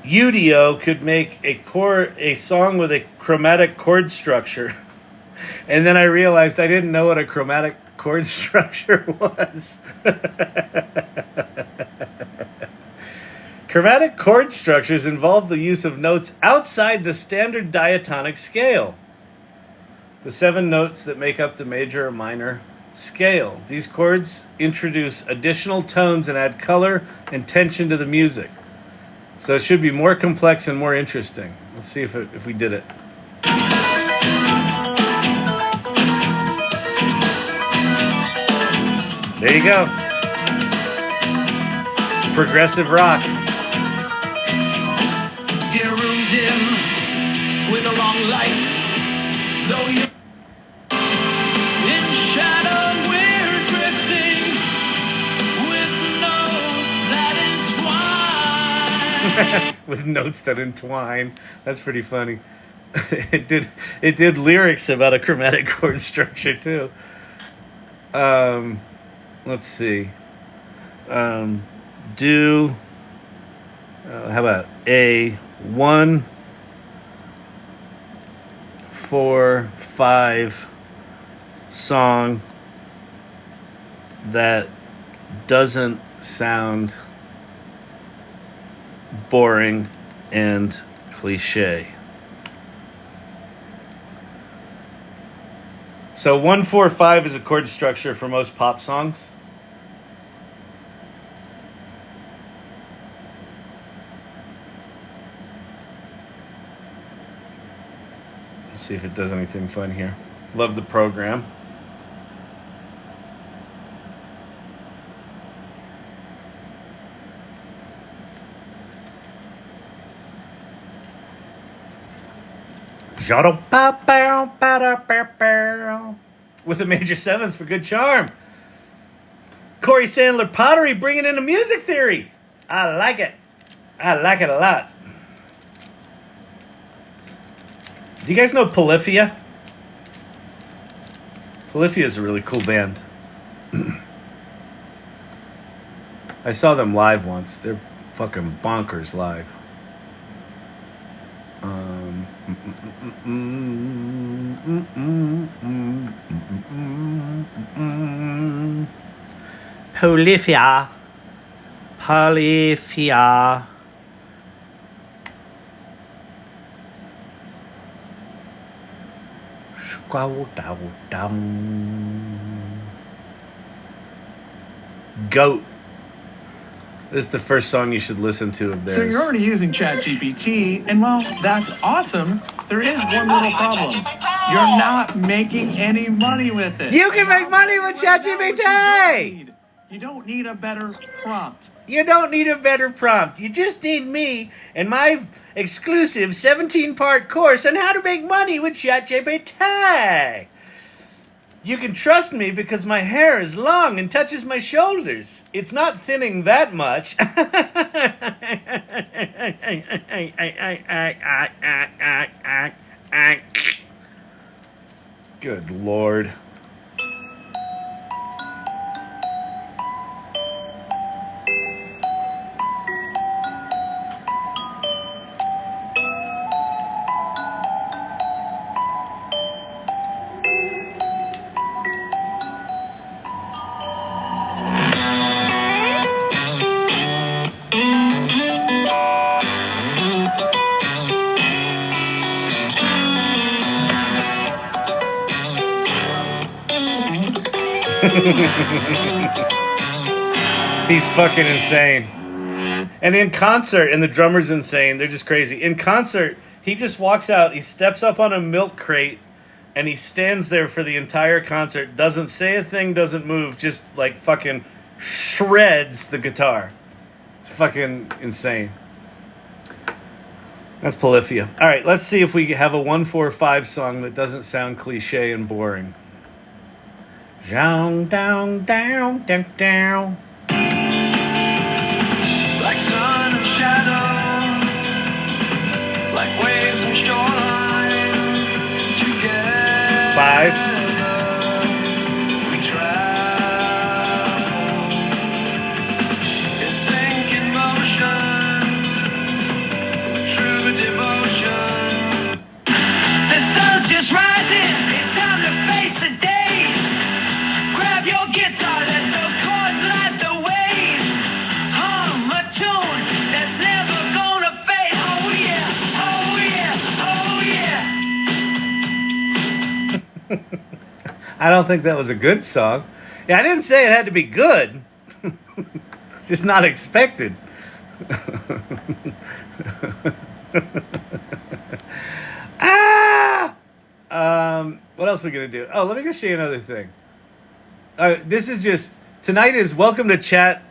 Udio could make a song with a chromatic chord structure. And then I realized I didn't know what a chromatic chord structure was. Chromatic chord structures involve the use of notes outside the standard diatonic scale, the 7 notes that make up the major or minor scale. These chords introduce additional tones and add color and tension to the music. So it should be more complex and more interesting. Let's see if we did it. There you go. Progressive rock. In a room dim with a long light, though you in shadow we're drifting with notes that entwine. With notes that entwine. That's pretty funny. It did lyrics about a chromatic chord structure too. Let's see. Do how about a 1, 4, 5 song that doesn't sound boring and cliche. So 1, 4, 5 is a chord structure for most pop songs. Let's see if it does anything fun here. Love the program. With a major 7th for good charm. Corey Sandler Pottery bringing in a music theory. I like it. I like it a lot. Do you guys know Polyphia? Polyphia is a really cool band. I saw them live once. They're fucking bonkers live. Polyphia. Polyphia. Goat. This is the first song you should listen to of theirs. So you're already using ChatGPT, and well, that's awesome. There is one little problem. You're not making any money with it. You can make money with ChatGPT! You don't need a better prompt. You don't need a better prompt. You just need me and my exclusive 17-part course on how to make money with ChatGPT. You can trust me because my hair is long and touches my shoulders. It's not thinning that much. Good Lord. He's fucking insane. And in concert, and the drummer's insane, they're just crazy. In concert, he just walks out, he steps up on a milk crate, and he stands there for the entire concert, doesn't say a thing, doesn't move, just like fucking shreds the guitar. It's fucking insane. That's Polyphia. All right, let's see if we have a 1-4-5 song that doesn't sound cliche and boring. Down, down, down, down, down. Like sun and shadow, like waves and shoreline, together 5. we travel in sync in motion, true devotion. The sun's just rising, it's time to face the day. Grab your guitar, let those chords light the way. Hum a tune that's never gonna fade. Oh yeah, oh yeah, oh yeah. I don't think that was a good song. Yeah, I didn't say it had to be good. Just not expected. What else are we going to do? Oh, let me go show you another thing. This is just... Tonight is Welcome to Chat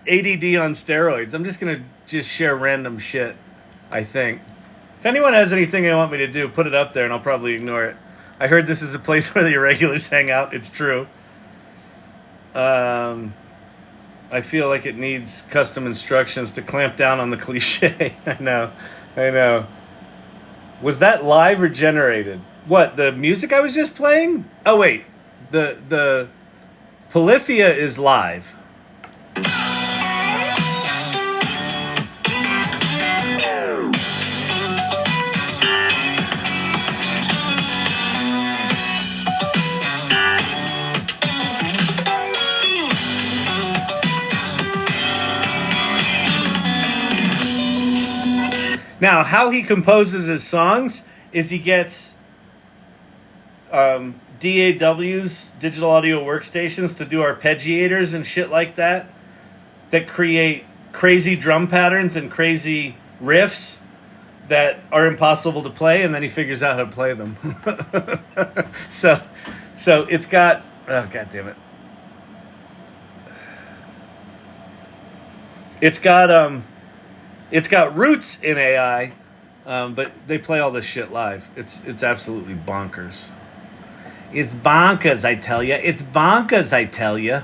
ADD on steroids. I'm just going to just share random shit, I think. If anyone has anything they want me to do, put it up there and I'll probably ignore it. I heard this is a place where the irregulars hang out. It's true. I feel like it needs custom instructions to clamp down on the cliche. I know. Was that live or generated? What, the music I was just playing? Oh, wait. The Polyphia is live. Now, how he composes his songs is he gets DAWs, digital audio workstations, to do arpeggiators and shit like that create crazy drum patterns and crazy riffs that are impossible to play, and then he figures out how to play them. So it's got... Oh, God damn it. It's got roots in AI, but they play all this shit live. It's absolutely bonkers. It's bonkers, I tell ya. It's bonkers, I tell ya.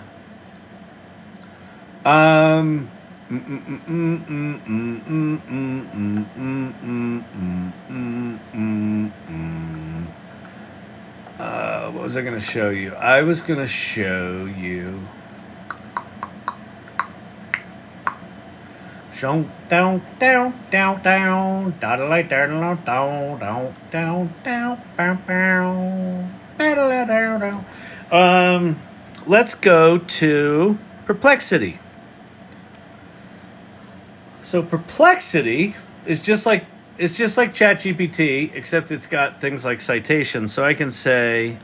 What was I going to show you? I was going to show you... Down, down, down, down, down, down, down, down, down, down. Let's go to Perplexity. So Perplexity is just like ChatGPT, except it's got things like citations. So I can say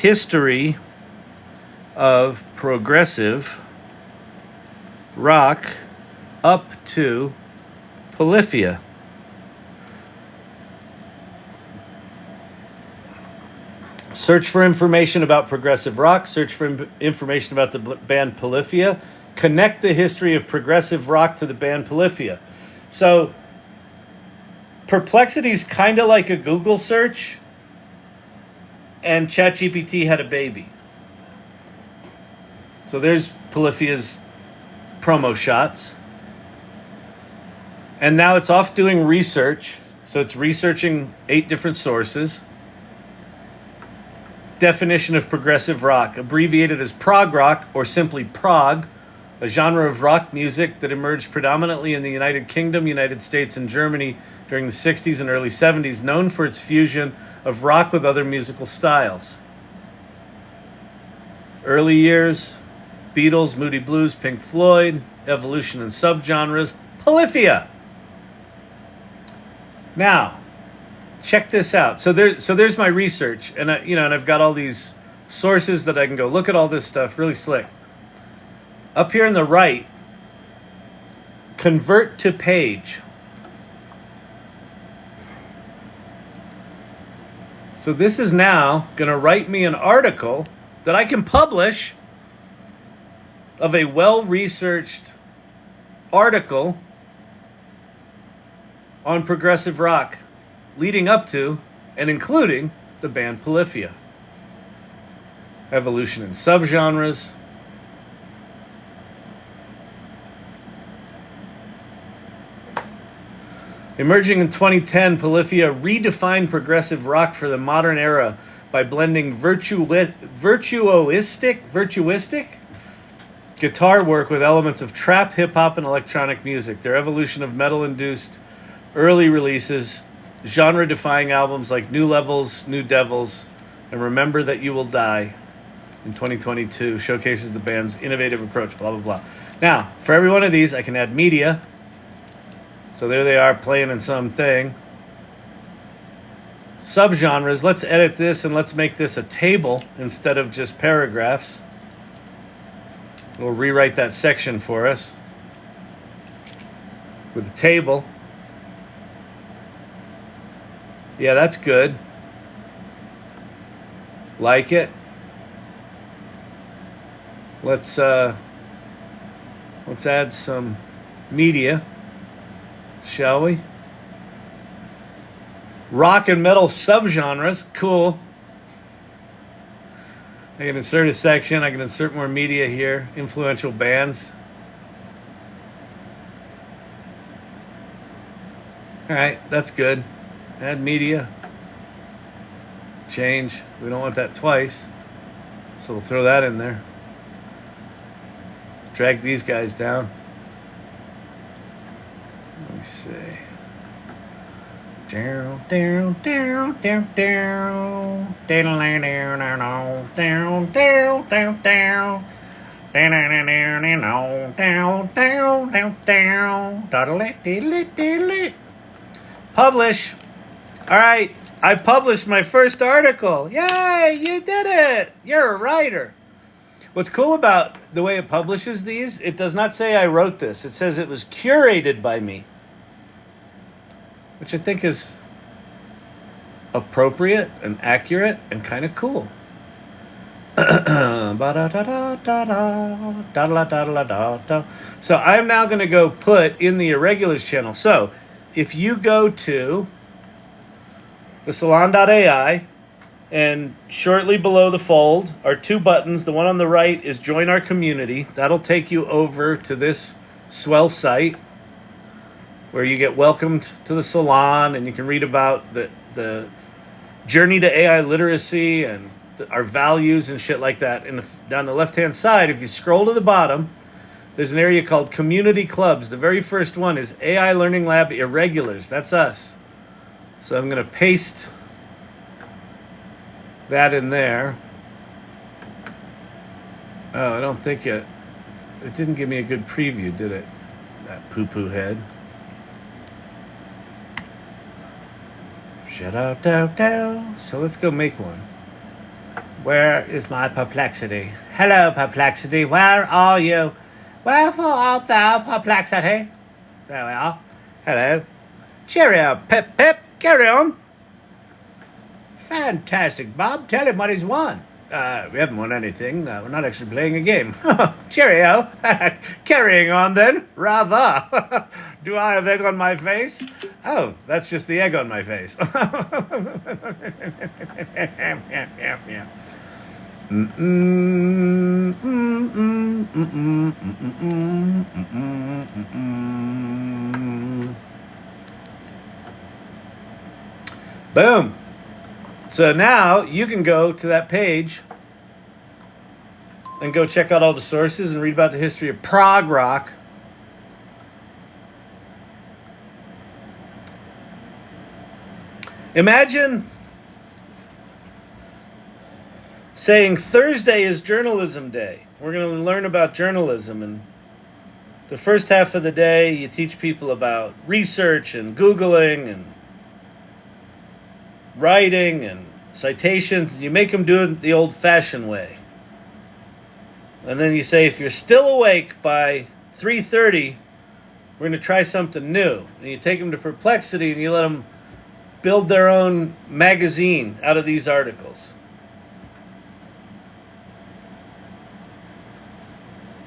history of progressive rock up to Polyphia. Search for information about progressive rock. Search for information about the band Polyphia. Connect the history of progressive rock to the band Polyphia. So, Perplexity is kind of like a Google search, and ChatGPT had a baby. So there's Polyphia's promo shots. And now it's off doing research. So it's researching 8 different sources. Definition of progressive rock, abbreviated as prog rock or simply prog, a genre of rock music that emerged predominantly in the United Kingdom, United States, and Germany during the 60s and early 70s, known for its fusion of rock with other musical styles. Early years, Beatles, Moody Blues, Pink Floyd, evolution and subgenres, Polyphia. Now, check this out. So there's my research, and I've got all these sources that I can go look at all this stuff, really slick. Up here on the right, convert to page. So this is now going to write me an article that I can publish of a well-researched article on progressive rock leading up to and including the band Polyphia. Evolution in subgenres. Emerging in 2010, Polyphia redefined progressive rock for the modern era by blending virtuistic guitar work with elements of trap, hip-hop, and electronic music. Their evolution of metal-induced early releases, genre-defying albums like New Levels, New Devils, and Remember That You Will Die in 2022 showcases the band's innovative approach, blah, blah, blah. Now, for every one of these, I can add media. So there they are playing in something. Subgenres. Let's edit this and let's make this a table instead of just paragraphs. We'll rewrite that section for us with a table. Yeah, that's good. Like it. Let's add some media. Shall we? Rock and metal subgenres. Cool. I can insert a section. I can insert more media here. Influential bands. All right, that's good. Add media. Change. We don't want that twice. So we'll throw that in there. Drag these guys down. Let me see. Down, down, down, down, down, down, down, down, down, down, down. Publish. All right, I published my first article. Yay, you did it. You're a writer. What's cool about the way it publishes these, it does not say I wrote this. It says it was curated by me, which I think is appropriate and accurate and kind of cool. So I'm now going to go put in the Irregulars channel. So if you go to the salon.ai, and shortly below the fold are 2 buttons. The one on the right is join our community. That'll take you over to this swell site where you get welcomed to the salon and you can read about the journey to AI literacy and our values and shit like that. And down the left-hand side, if you scroll to the bottom, there's an area called Community Clubs. The very first one is AI Learning Lab Irregulars. That's us. So I'm going to paste that in there. Oh, I don't think it didn't give me a good preview, did it? That poo-poo head. Shut up, down. So let's go make one. Where is my Perplexity? Hello, Perplexity. Where are you? Wherefore art thou, Perplexity? There we are. Hello. Cheerio, Pep Pep. Carry on. Fantastic, Bob. Tell him what he's won. We haven't won anything. We're not actually playing a game. Cheerio. Carrying on then. Rather. Do I have egg on my face? Oh, that's just the egg on my face. Boom. So now you can go to that page and go check out all the sources and read about the history of prog rock. Imagine saying Thursday is journalism day. We're going to learn about journalism, and the first half of the day you teach people about research and Googling and writing and citations, and you make them do it the old-fashioned way. And then you say, if you're still awake by 3:30, we're going to try something new. And you take them to Perplexity and you let them build their own magazine out of these articles.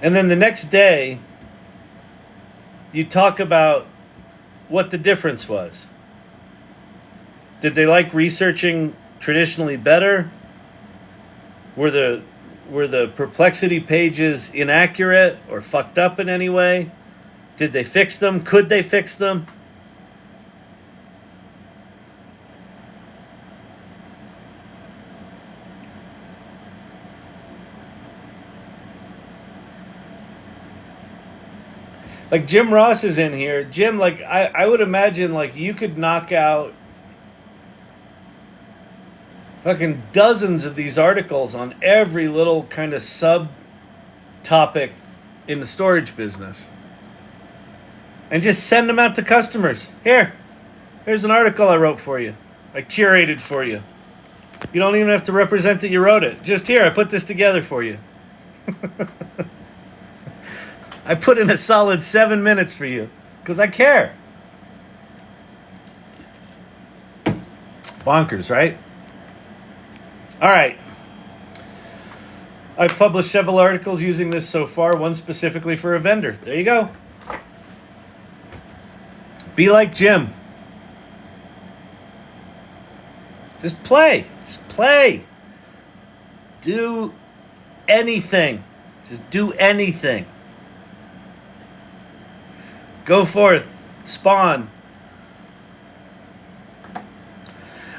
And then the next day, you talk about what the difference was. Did they like researching traditionally better? Were the Perplexity pages inaccurate or fucked up in any way? Did they fix them? Could they fix them? Like Jim Ross is in here. Jim, like I would imagine like you could knock out fucking dozens of these articles on every little kind of sub topic in the storage business. And just send them out to customers. Here's an article I wrote for you. I curated for you. You don't even have to represent that you wrote it. Just here, I put this together for you. I put in a solid 7 minutes for you because I care. Bonkers, right? All right. I've published several articles using this so far, one specifically for a vendor. There you go. Be like Jim. Just play. Just play. Do anything. Just do anything. Go forth. Spawn.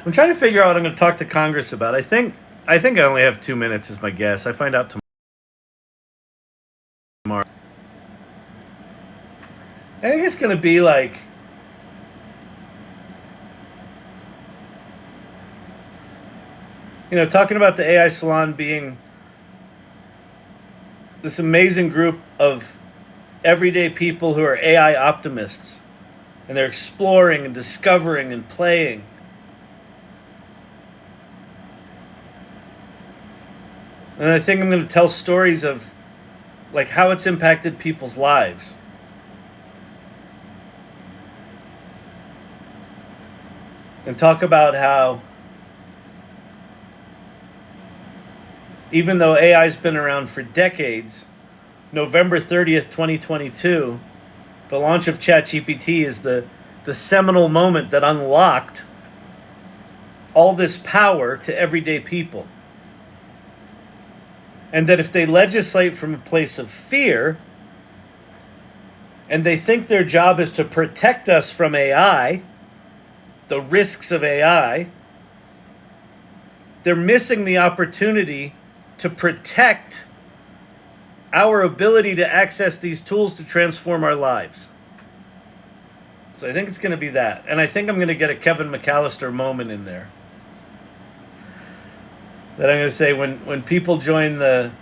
I'm trying to figure out what I'm going to talk to Congress about. I think I only have 2 minutes as my guess. I find out tomorrow. I think it's going to be like talking about the AI Salon being this amazing group of everyday people who are AI optimists, and they're exploring and discovering and playing. And I think I'm going to tell stories of like how it's impacted people's lives. And talk about how even though AI's been around for decades, November 30th, 2022, the launch of ChatGPT is the seminal moment that unlocked all this power to everyday people. And that if they legislate from a place of fear, and they think their job is to protect us from AI, the risks of AI, they're missing the opportunity to protect our ability to access these tools to transform our lives. So I think it's going to be that. And I think I'm going to get a Kevin McAllister moment in there. That I'm going to say when people join the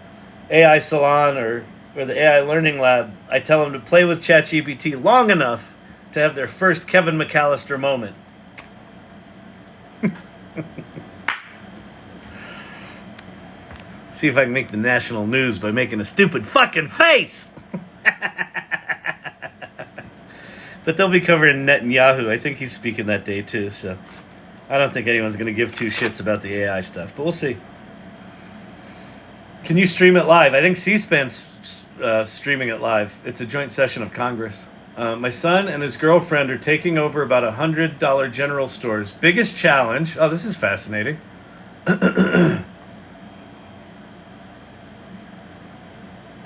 AI Salon or the AI Learning Lab, I tell them to play with ChatGPT long enough to have their first Kevin McAllister moment. See if I can make the national news by making a stupid fucking face. But they'll be covering Netanyahu. I think he's speaking that day too. So I don't think anyone's going to give two shits about the AI stuff. But we'll see. Can you stream it live? I think C-SPAN's streaming it live. It's a joint session of Congress. My son and his girlfriend are taking over about $100 general stores. Biggest challenge. Oh, this is fascinating.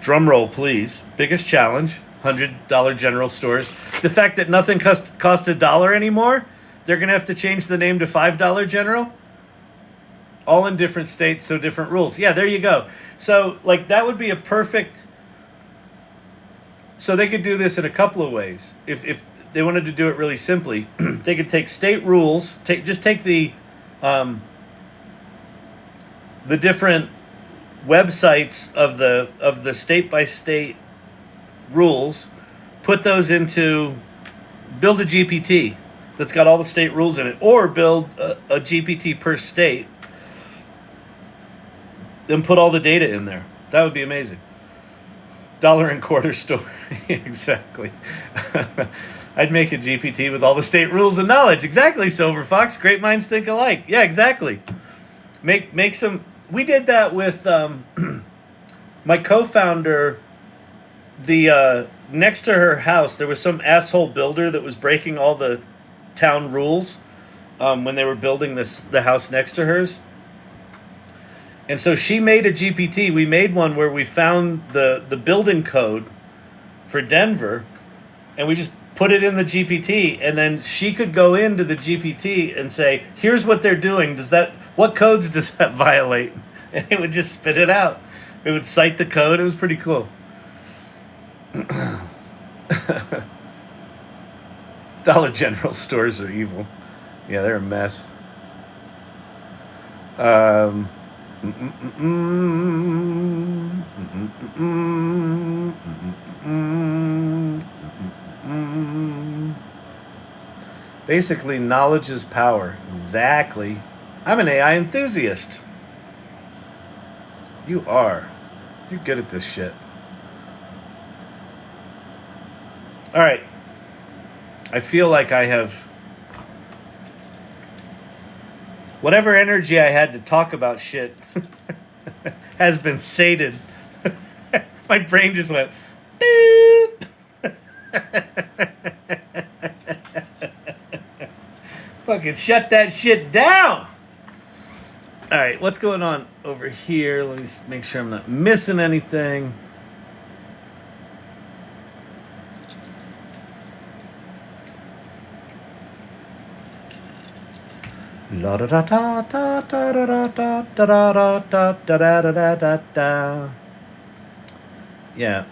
Drum roll, please. Biggest challenge. $100 general stores. The fact that nothing costs $1 anymore. They're going to have to change the name to $5 general. All in different states, so different rules. Yeah, there you go. So, like, that would be a perfect... So they could do this in a couple of ways. If they wanted to do it really simply, they could take state rules, take the different websites of the state-by-state rules, put those into... Build a GPT that's got all the state rules in it, or build a GPT per state, then put all the data in there. That would be amazing. $1.25 store. Exactly. I'd make a GPT with all the state rules and knowledge. Exactly, Silver Fox. Great minds think alike. Yeah, exactly. Make some... We did that with my co-founder. The next to her house, there was some asshole builder that was breaking all the town rules when they were building the house next to hers. And so she made a GPT. We made one where we found the building code for Denver, and we just put it in the GPT, and then she could go into the GPT and say, here's what they're doing. What codes does that violate? And it would just spit it out. It would cite the code. It was pretty cool. Dollar General stores are evil. Yeah, they're a mess. Basically, knowledge is power. Exactly. I'm an AI enthusiast. You are. You're good at this shit. All right. I feel like I have... Whatever energy I had to talk about shit has been sated. My brain just went... Boop. Fucking shut that shit down. All right, what's going on over here? Let me make sure I'm not missing anything. La da da da da da da da da da da da da da da da. Yeah.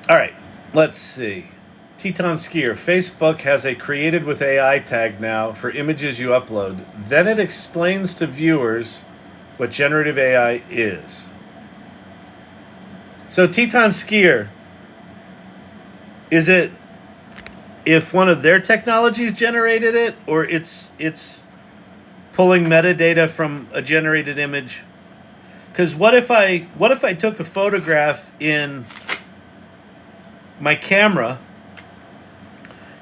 All right, let's see. Teton Skier, Facebook has a created with AI tag now for images you upload. Then it explains to viewers what generative AI is. So Teton Skier, is it if one of their technologies generated it, or it's pulling metadata from a generated image? Because what if I took a photograph in my camera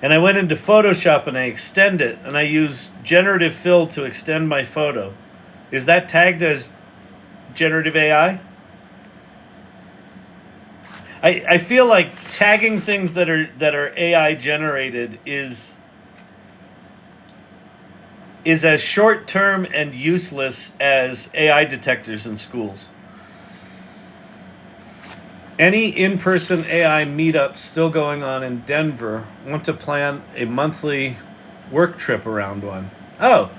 and I went into Photoshop and I extend it and I use generative fill to extend my photo? Is that tagged as generative AI? I feel like tagging things that are AI generated is as short term and useless as AI detectors in schools. Any in-person AI meetups still going on in Denver? Want to plan a monthly work trip around one? Oh,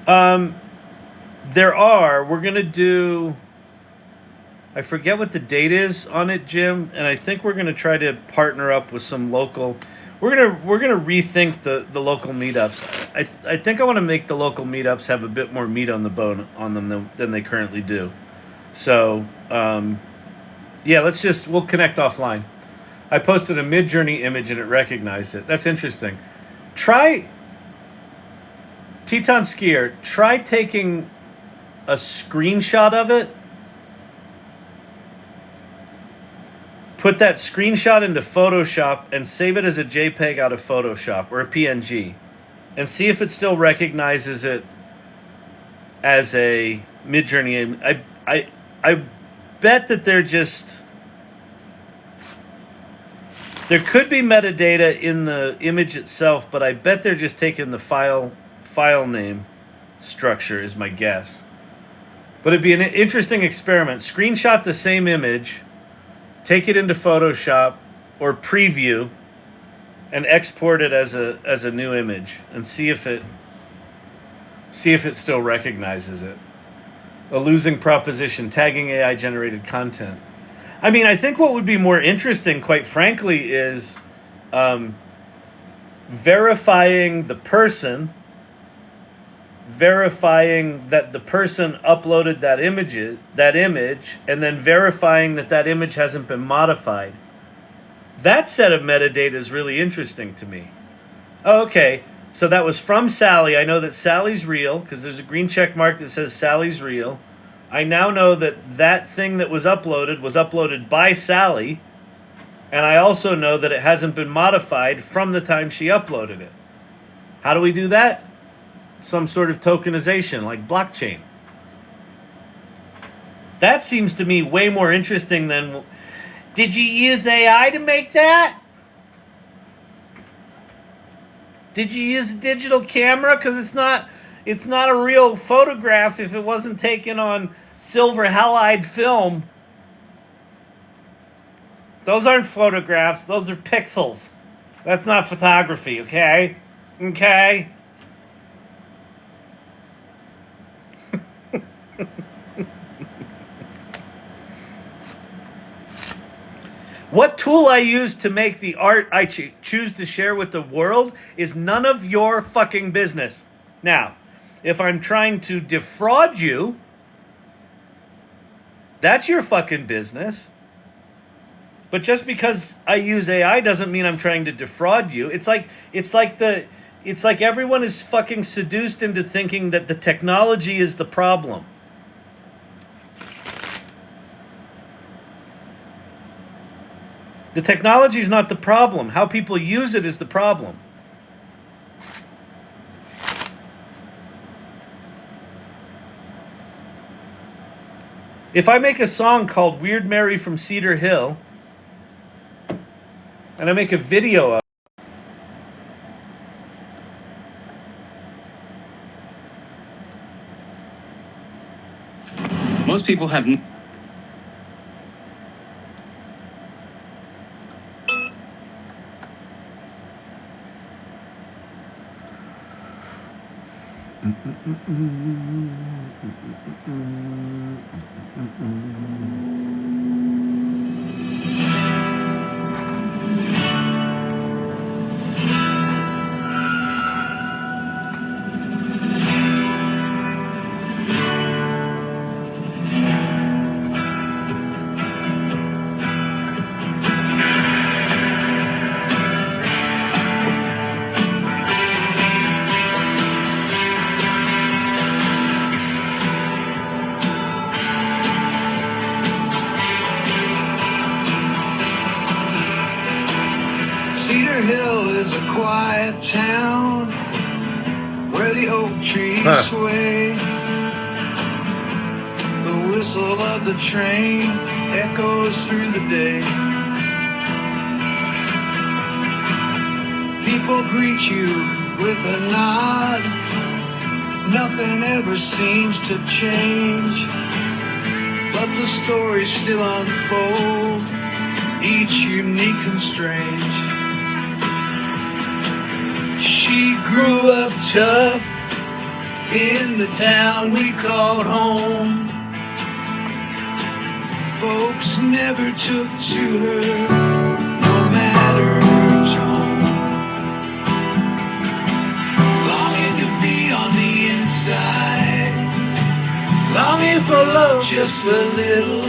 there are. We're gonna do. I forget what the date is on it, Jim, and I think we're gonna try to partner up with some local. We're gonna rethink the local meetups. I think I want to make the local meetups have a bit more meat on the bone on them than they currently do. So. Yeah, we'll connect offline. I posted a Mid-Journey image and it recognized it. That's interesting. Try Teton Skier, try taking a screenshot of it. Put that screenshot into Photoshop and save it as a JPEG out of Photoshop or a PNG, and see if it still recognizes it as a Midjourney. I bet that they're just, there could be metadata in the image itself, but I bet they're just taking the file name structure is my guess. But it'd be an interesting experiment. Screenshot the same image, take it into Photoshop or Preview, and export it as a new image, and see if it still recognizes it. A losing proposition: tagging AI generated content. I mean, I think what would be more interesting, quite frankly, is verifying the person, verifying that the person uploaded that image, and then verifying that that image hasn't been modified. That set of metadata is really interesting to me. Oh, okay, so that was from Sally. I know that Sally's real because there's a green check mark that says Sally's real. I now know that that thing that was uploaded by Sally, and I also know that it hasn't been modified from the time she uploaded it. How do we do that? Some sort of tokenization, like blockchain. That seems to me way more interesting than, did you use AI to make that? Did you use a digital camera? Because it's not a real photograph if it wasn't taken on silver halide film. Those aren't photographs, those are pixels. That's not photography, okay? Okay? What tool I use to make the art I choose to share with the world is none of your fucking business. Now, if I'm trying to defraud you, that's your fucking business. But just because I use AI doesn't mean I'm trying to defraud you. It's like everyone is fucking seduced into thinking that the technology is the problem. The technology is not the problem. How people use it is the problem. If I make a song called Weird Mary from Cedar Hill, and I make a video of it, most people have... Cedar Hill is a quiet town where the oak trees sway. The whistle of the train echoes through the day. People greet you with a nod. Nothing ever seems to change, but the stories still unfold, each unique and strange. She grew up tough in the town we called home. Folks never took to her, no matter her tone. Longing to be on the inside, longing for love just a little.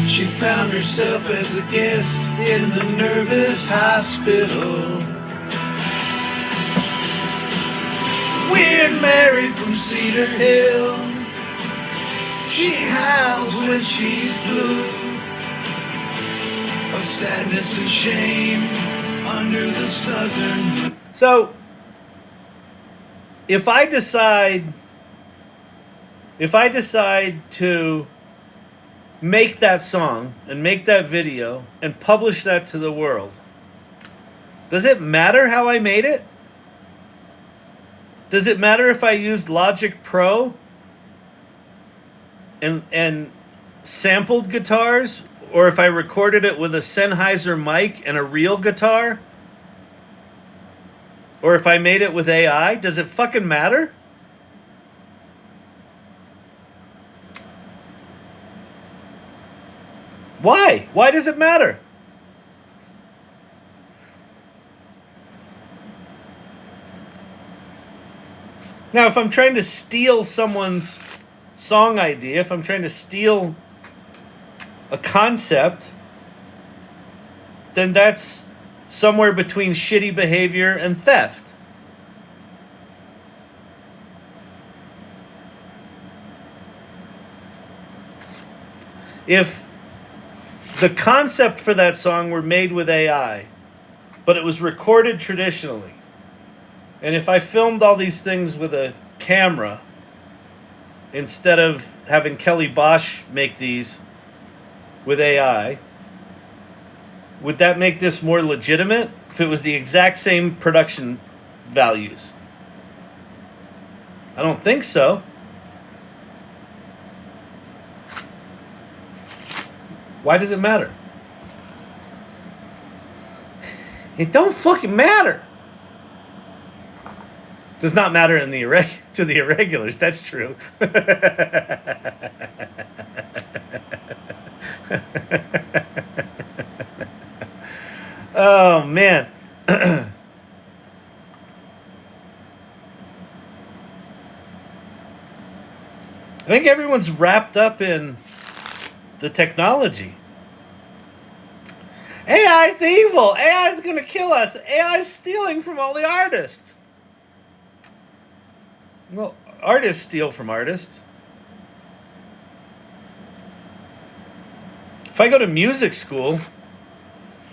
She found herself as a guest in the nervous hospital. Weird Mary from Cedar Hill. She howls when she's blue, of sadness and shame under the southern. So, if I decide to make that song and make that video and publish that to the world, does it matter how I made it? Does it matter if I used Logic Pro and sampled guitars, or if I recorded it with a Sennheiser mic and a real guitar? Or if I made it with AI? Does it fucking matter? Why? Why does it matter? Now, if I'm trying to steal someone's song idea, if I'm trying to steal a concept, then that's somewhere between shitty behavior and theft. If the concept for that song were made with AI, but it was recorded traditionally, and if I filmed all these things with a camera instead of having Kelly Bosch make these with AI, would that make this more legitimate if it was the exact same production values? I don't think so. Why does it matter? It don't fucking matter. Does not matter in the to the irregulars. That's true. Oh man. I think everyone's wrapped up in the technology. AI's evil. AI's gonna kill us. AI's stealing from all the artists. Well, artists steal from artists. If I go to music school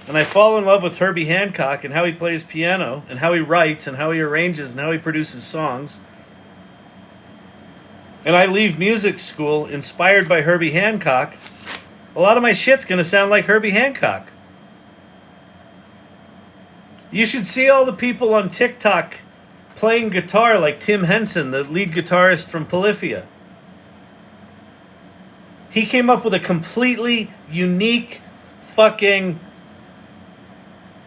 and I fall in love with Herbie Hancock and how he plays piano and how he writes and how he arranges and how he produces songs, and I leave music school inspired by Herbie Hancock, a lot of my shit's going to sound like Herbie Hancock. You should see all the people on TikTok playing guitar like Tim Henson, the lead guitarist from Polyphia. He came up with a completely unique, fucking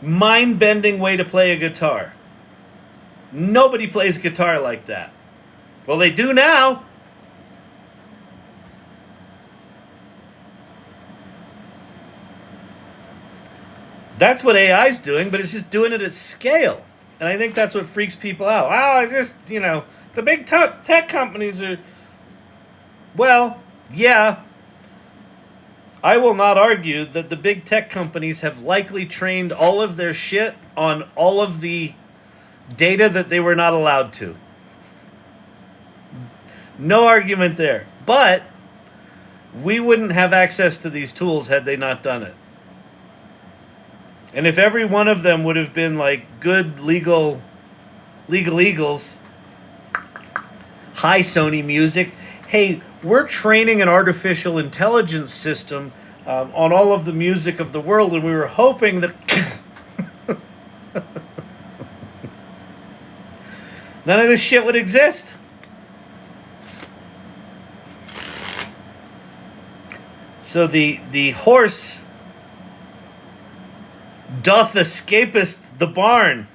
mind-bending way to play a guitar. Nobody plays guitar like that. Well, they do now. That's what AI's doing, but it's just doing it at scale. And I think that's what freaks people out. Oh, the big tech companies are... Well, yeah. I will not argue that the big tech companies have likely trained all of their shit on all of the data that they were not allowed to. No argument there. But we wouldn't have access to these tools had they not done it. And if every one of them would have been like good legal eagles, hi Sony Music, hey, we're training an artificial intelligence system on all of the music of the world, and we were hoping that none of this shit would exist. So the horse doth escapest the barn.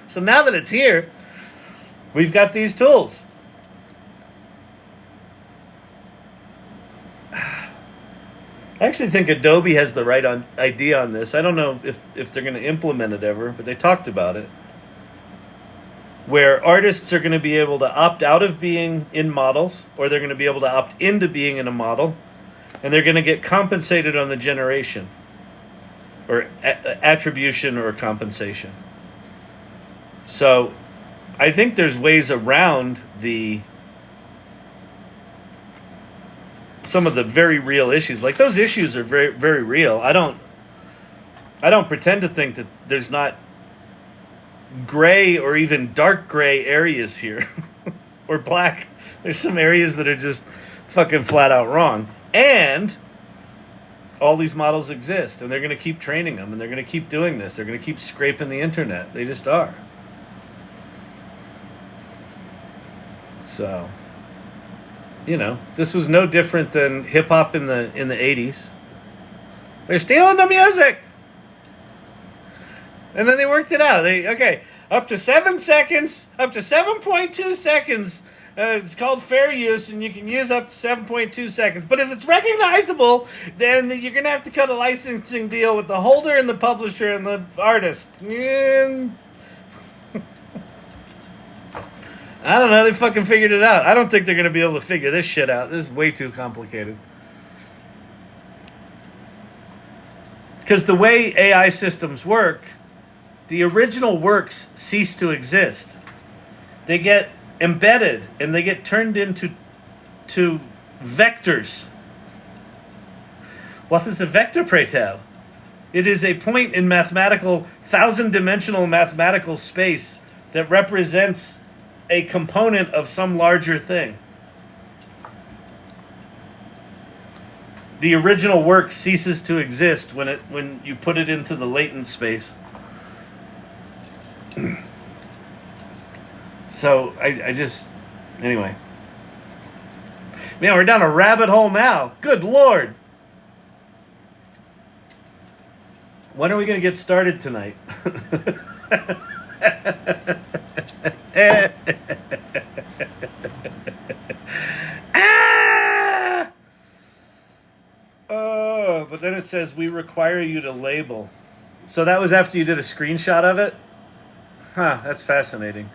So now that it's here, we've got these tools. I actually think Adobe has the right idea on this. I don't know if they're going to implement it ever, but they talked about it. Where artists are going to be able to opt out of being in models, or they're going to be able to opt into being in a model, and they're going to get compensated on the generation, or attribution or compensation. So I think there's ways around some of the very real issues. Like, those issues are very, very real. I don't pretend to think that there's not gray or even dark gray areas here or black. There's some areas that are just fucking flat out wrong. And all these models exist, and they're going to keep training them, and they're going to keep doing this. They're going to keep scraping the internet. They just are. So, you know, this was no different than hip hop in the 80s. They're stealing the music. And then they worked it out. Up to 7 seconds, up to 7.2 seconds. It's called fair use, and you can use up to 7.2 seconds. But if it's recognizable, then you're going to have to cut a licensing deal with the holder and the publisher and the artist. And I don't know. They fucking figured it out. I don't think they're going to be able to figure this shit out. This is way too complicated. Because the way AI systems work, the original works cease to exist. They get embedded and they get turned into vectors. What is a vector, pray tell? It is a point in mathematical, thousand-dimensional mathematical space that represents a component of some larger thing. The original work ceases to exist when you put it into the latent space. So anyway. Man, we're down a rabbit hole now. Good Lord. When are we going to get started tonight? Oh, but then it says we require you to label. So that was after you did a screenshot of it? Huh, that's fascinating.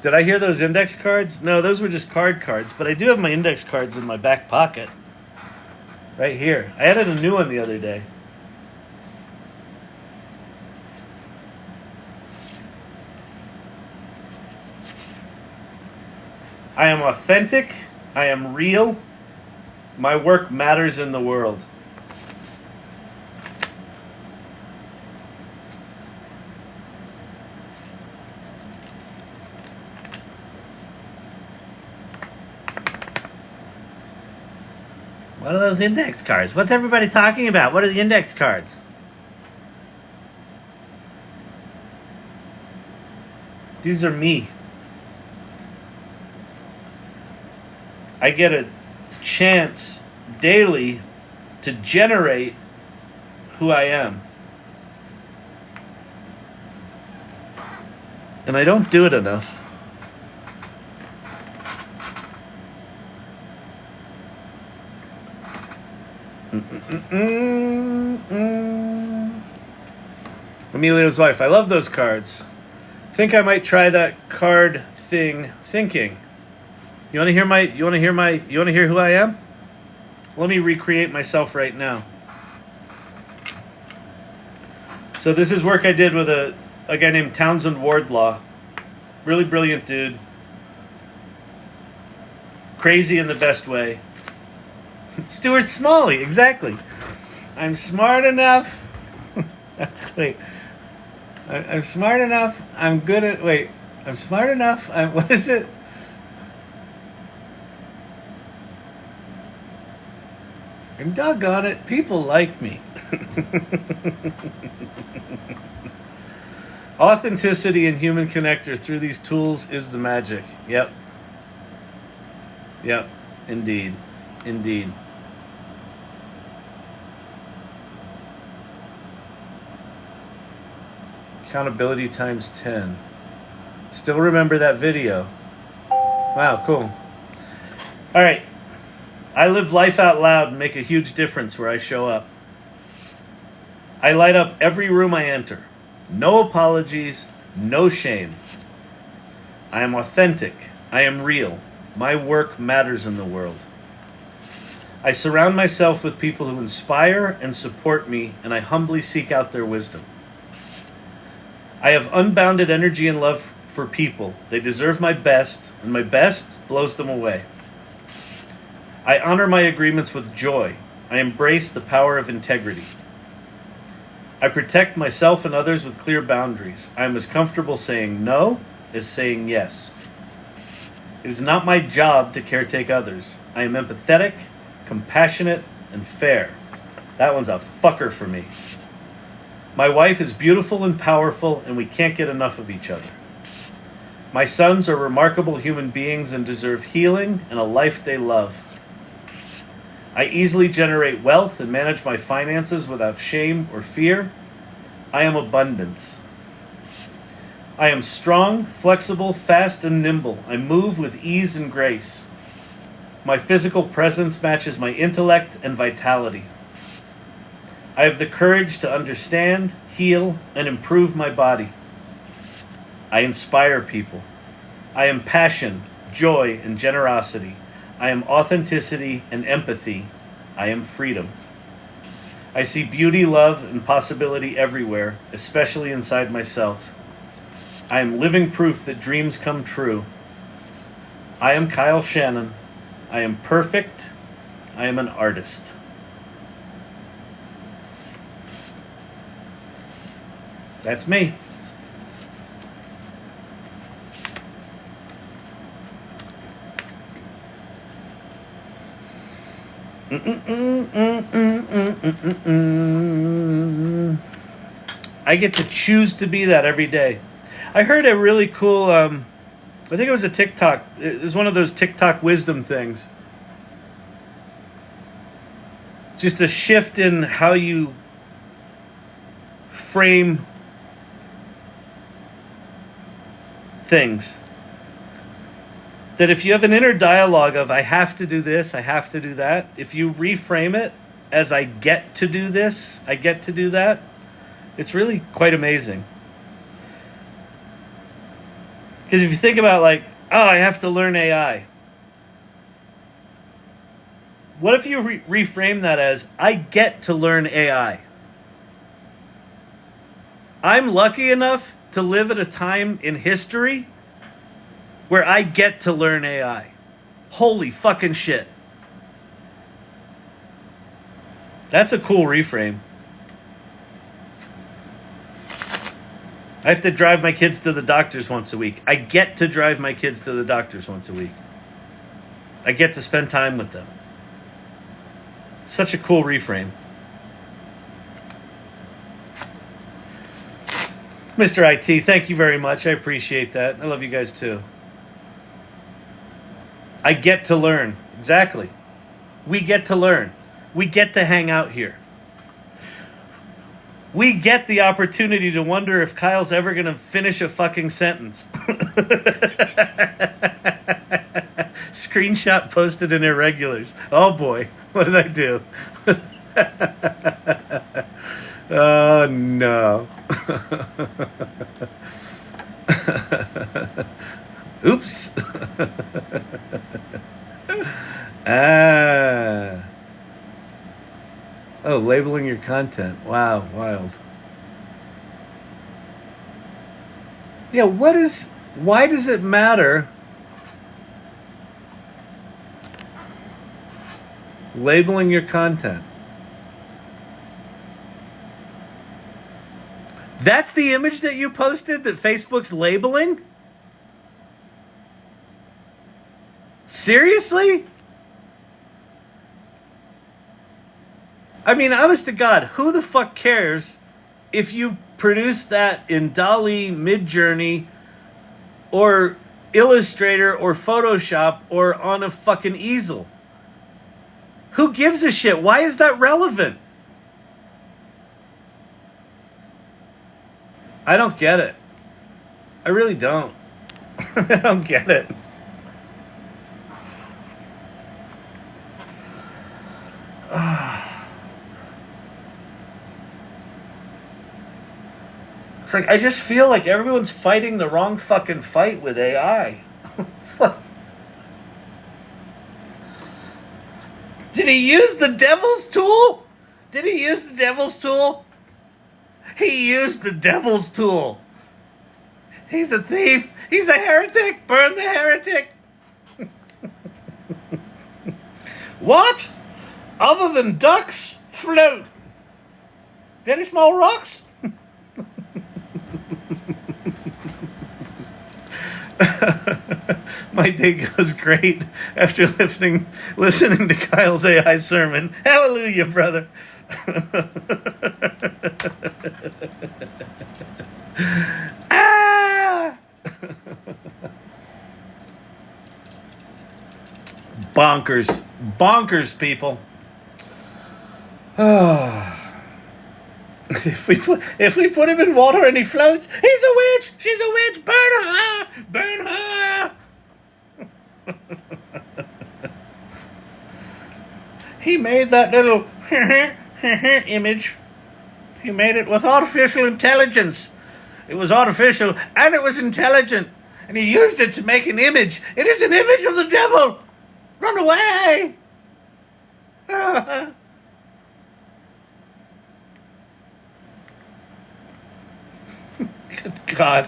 Did I hear those index cards? No, those were just cards, but I do have my index cards in my back pocket. Right here. I added a new one the other day. I am authentic. I am real. My work matters in the world. What are those index cards? What's everybody talking about? What are the index cards? These are me. I get a chance daily to generate who I am. And I don't do it enough. Emilio's wife. I love those cards. Think I might try that card thing thinking. You want to hear who I am? Let me recreate myself right now. So this is work I did with a guy named Townsend Wardlaw. Really brilliant dude. Crazy in the best way. Stuart Smalley, exactly. I'm smart enough. Wait. I'm smart enough. I'm good at. Wait. I'm smart enough. What is it? And doggone it, people like me. Authenticity and human connector through these tools is the magic. Yep. Yep. Indeed. Indeed. Accountability times 10. Still remember that video. Wow, cool. All right. I live life out loud and make a huge difference where I show up. I light up every room I enter. No apologies, no shame. I am authentic. I am real. My work matters in the world. I surround myself with people who inspire and support me, and I humbly seek out their wisdom. I have unbounded energy and love for people. They deserve my best, and my best blows them away. I honor my agreements with joy. I embrace the power of integrity. I protect myself and others with clear boundaries. I am as comfortable saying no as saying yes. It is not my job to caretake others. I am empathetic, compassionate, and fair. That one's a fucker for me. My wife is beautiful and powerful, and we can't get enough of each other. My sons are remarkable human beings and deserve healing and a life they love. I easily generate wealth and manage my finances without shame or fear. I am abundance. I am strong, flexible, fast, and nimble. I move with ease and grace. My physical presence matches my intellect and vitality. I have the courage to understand, heal, and improve my body. I inspire people. I am passion, joy, and generosity. I am authenticity and empathy. I am freedom. I see beauty, love, and possibility everywhere, especially inside myself. I am living proof that dreams come true. I am Kyle Shannon. I am perfect. I am an artist. That's me. I get to choose to be that every day. I heard a really cool, I think it was a TikTok. It was one of those TikTok wisdom things. Just a shift in how you frame things. That if you have an inner dialogue of, I have to do this, I have to do that, if you reframe it as I get to do this, I get to do that, it's really quite amazing. Because if you think about like, oh, I have to learn AI. What if you reframe that as, I get to learn AI? I'm lucky enough to live at a time in history where I get to learn AI. Holy fucking shit. That's a cool reframe. I have to drive my kids to the doctors once a week. I get to drive my kids to the doctors once a week. I get to spend time with them. Such a cool reframe. Mr. IT, thank you very much. I appreciate that. I love you guys too. I get to learn. Exactly. We get to learn. We get to hang out here. We get the opportunity to wonder if Kyle's ever going to finish a fucking sentence. Screenshot posted in irregulars. Oh boy, what did I do? Oh no. Oops. Oh, labeling your content. Wow, wild. Yeah, why does it matter? Labeling your content. That's the image that you posted that Facebook's labeling? Seriously? I mean, honest to God, who the fuck cares if you produce that in DALL-E, Midjourney, or Illustrator, or Photoshop, or on a fucking easel? Who gives a shit? Why is that relevant? I don't get it. I really don't. I don't get it. It's like, I just feel like everyone's fighting the wrong fucking fight with AI. It's like, did he use the devil's tool? Did he use the devil's tool? He used the devil's tool. He's a thief. He's a heretic. Burn the heretic. What? Other than ducks, float. Any small rocks? My day goes great after listening to Kyle's AI sermon. Hallelujah, brother. Ah! Bonkers. Bonkers, people. If we put him in water and he floats, he's a witch. She's a witch. Burn her. Burn her. He made that little image. He made it with artificial intelligence. It was artificial and it was intelligent. And he used it to make an image. It is an image of the devil. Run away. Good God.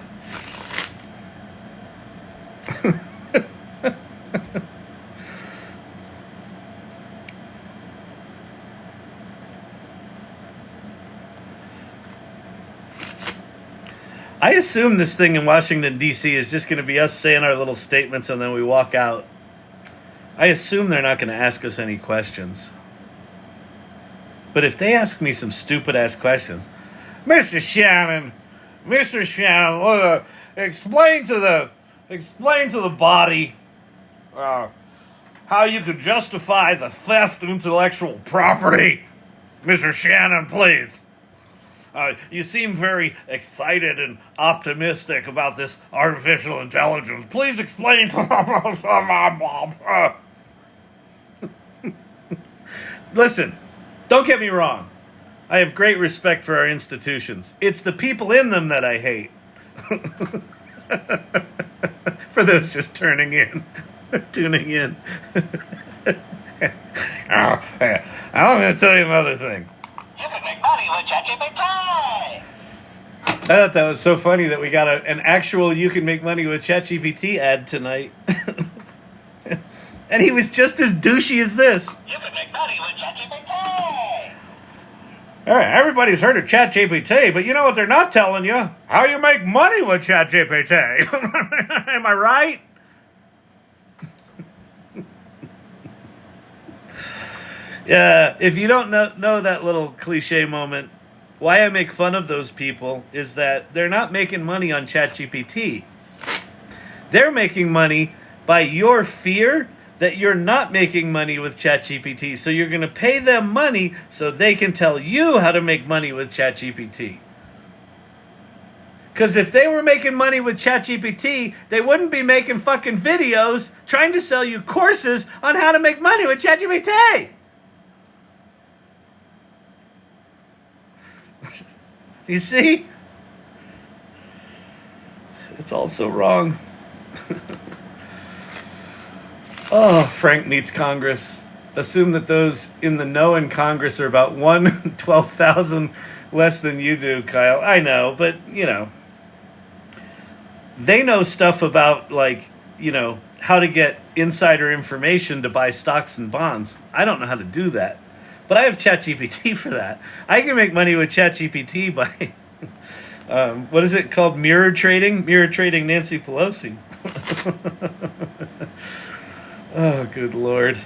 I assume this thing in Washington, D.C. is just going to be us saying our little statements and then we walk out. I assume they're not going to ask us any questions. But if they ask me some stupid-ass questions, Mr. Shannon, explain to the body how you could justify the theft of intellectual property. Mr. Shannon, please. You seem very excited and optimistic about this artificial intelligence. Please explain. Listen, don't get me wrong. I have great respect for our institutions. It's the people in them that I hate. For those just tuning in. I'm going to tell you another thing. You can make money with ChatGPT. I thought that was so funny that we got an actual "you can make money with ChatGPT" ad tonight. And he was just as douchey as this. You can make money with ChatGPT. All right, everybody's heard of ChatGPT, but you know what they're not telling you? How you make money with ChatGPT. Am I right? Yeah, if you don't know that little cliche moment, why I make fun of those people is that they're not making money on ChatGPT. They're making money by your fear that you're not making money with ChatGPT. So you're going to pay them money so they can tell you how to make money with ChatGPT. Because if they were making money with ChatGPT, they wouldn't be making fucking videos trying to sell you courses on how to make money with ChatGPT. You see? It's all so wrong. Oh, Frank needs Congress. Assume that those in the know in Congress are about 12,000 less than you do, Kyle. I know, but, you know. They know stuff about, like, you know, how to get insider information to buy stocks and bonds. I don't know how to do that. But I have ChatGPT for that. I can make money with ChatGPT by, what is it called? Mirror trading? Mirror trading Nancy Pelosi. Oh, good Lord.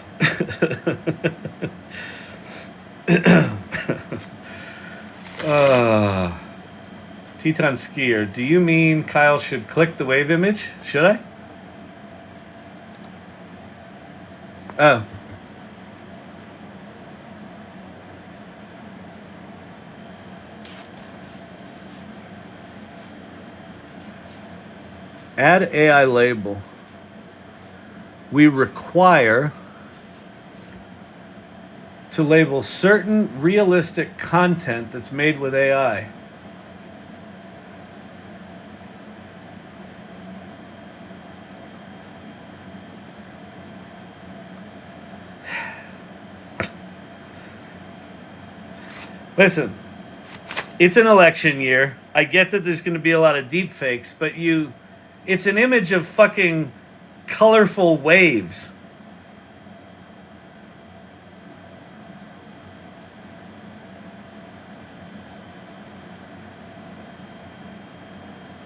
Teton Skier, do you mean Kyle should click the wave image? Should I? Oh. Add AI label. We require to label certain realistic content that's made with AI. Listen, It's an election year. I get that there's going to be a lot of deep fakes, but it's an image of fucking colorful waves.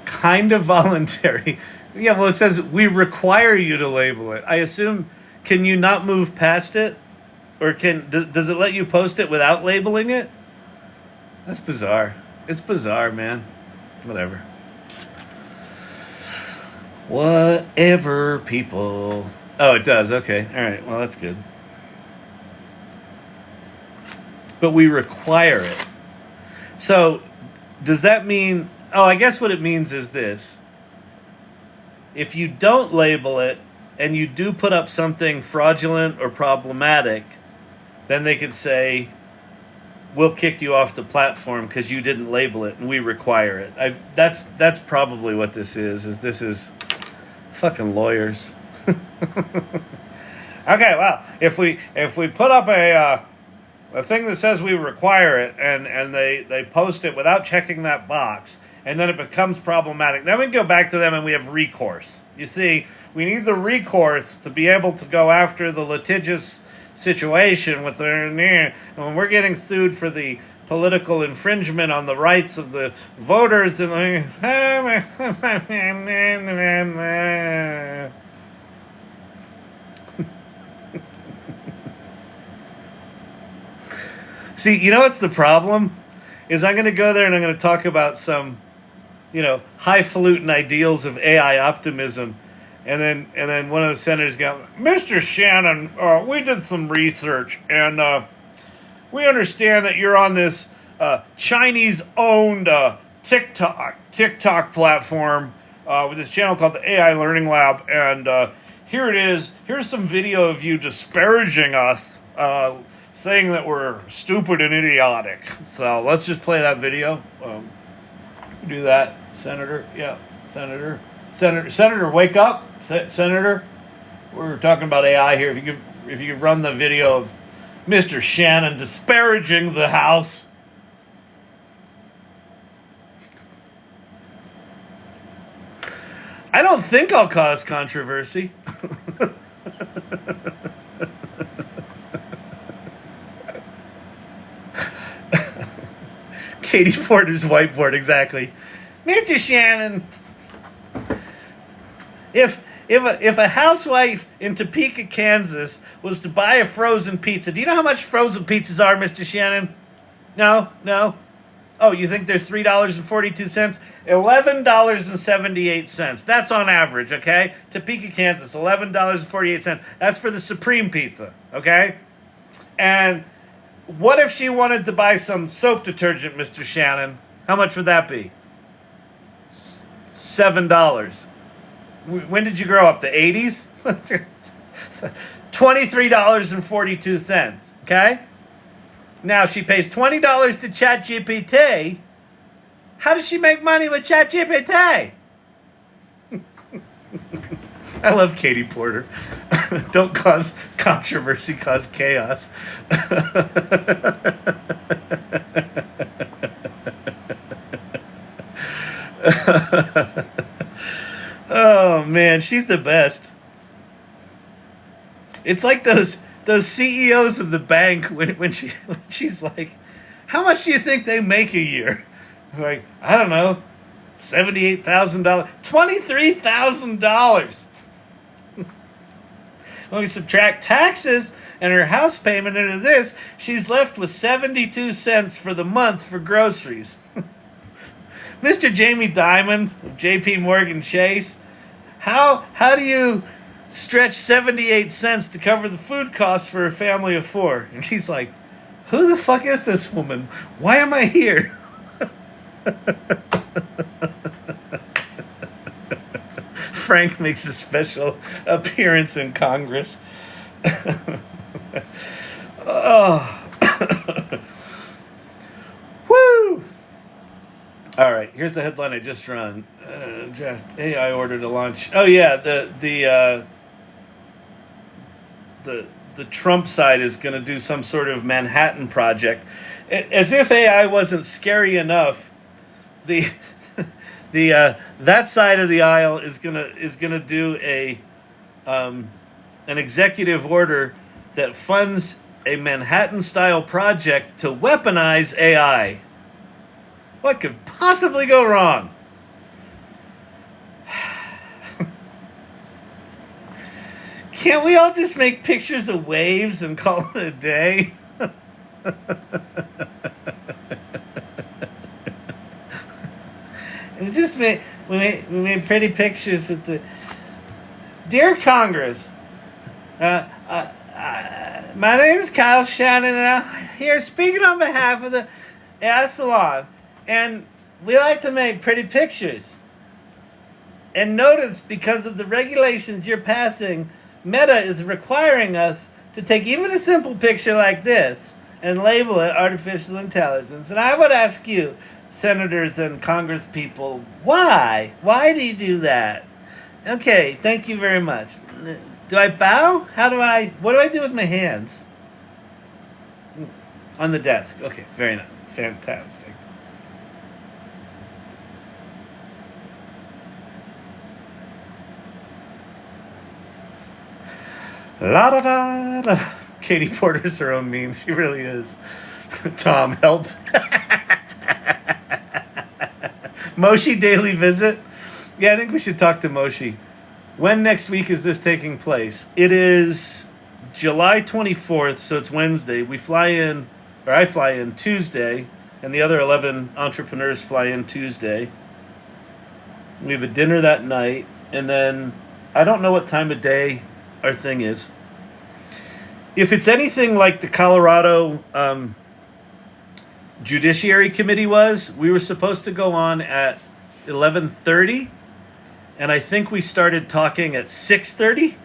Kind of voluntary. Yeah, well, it says we require you to label it. I assume, can you not move past it? Or does it let you post it without labeling it? That's bizarre. It's bizarre, man. Whatever. Whatever, people. Oh, it does. Okay. All right. Well, that's good. But we require it. So, does that mean... Oh, I guess what it means is this. If you don't label it, and you do put up something fraudulent or problematic, then they could say, we'll kick you off the platform because you didn't label it, and we require it. That's probably what this is this is fucking lawyers. Okay, well, if we put up a thing that says we require it, and they post it without checking that box, and then it becomes problematic, then we go back to them and we have recourse. You see, we need the recourse to be able to go after the litigious situation with when we're getting sued for the political infringement on the rights of the voters. And see, you know what's the problem? Is I'm going to go there and I'm going to talk about some, highfalutin ideals of AI optimism. And then one of the senators go, Mr. Shannon, we did some research, and we understand that you're on this Chinese-owned TikTok platform with this channel called the AI Learning Lab, and here it is. Here's some video of you disparaging us, saying that we're stupid and idiotic. So let's just play that video. Do that, Senator. Yeah, Senator. Senator, wake up, Senator. We're talking about AI here. If you could run the video of Mr. Shannon disparaging the House. I don't think I'll cause controversy. Katie Porter's whiteboard, exactly. Mr. Shannon, if a housewife in Topeka, Kansas was to buy a frozen pizza, do you know how much frozen pizzas are, Mr. Shannon? No? Oh, you think they're $3.42? $11.78. That's on average, okay? Topeka, Kansas, $11.48. That's for the Supreme Pizza, okay? And what if she wanted to buy some soap detergent, Mr. Shannon? How much would that be? $7. When did you grow up? The 80s? $23.42, okay? Now, she pays $20 to ChatGPT. How does she make money with ChatGPT? I love Katie Porter. Don't cause controversy, cause chaos. Oh man, she's the best. It's like those CEOs of the bank when she's like, how much do you think they make a year? Like, I don't know, $78,000, $23,000. When we subtract taxes and her house payment into this, she's left with 72 cents for the month for groceries. Mr. Jamie Dimon of JP Morgan Chase, how do you stretch 78 cents to cover the food costs for a family of four? And she's like, who the fuck is this woman? Why am I here? Frank makes a special appearance in Congress. Oh. Woo! All right, here's the headline I just run. Draft AI order to launch. Oh yeah, the the Trump side is going to do some sort of Manhattan project, as if AI wasn't scary enough. The that side of the aisle is gonna do an executive order that funds a Manhattan-style project to weaponize AI. What could possibly go wrong? Can't we all just make pictures of waves and call it a day? We made pretty pictures with the dear Congress. My name is Kyle Shannon, and I'm here speaking on behalf of the AI Salon. And we like to make pretty pictures. And notice, because of the regulations you're passing, Meta is requiring us to take even a simple picture like this and label it artificial intelligence. And I would ask you, senators and Congress people, why? Why do you do that? Okay, thank you very much. Do I bow? What do I do with my hands? On the desk. Okay, very nice. Fantastic. La da da da. Katie Porter's her own meme. She really is. Tom, help. Moshi daily visit. Yeah, I think we should talk to Moshi. When next week is this taking place? It is July 24th, so it's Wednesday. I fly in Tuesday, and the other 11 entrepreneurs fly in Tuesday. We have a dinner that night, and then I don't know what time of day our thing is. If it's anything like the Colorado Judiciary Committee was, we were supposed to go on at 11:30, and I think we started talking at 6:30.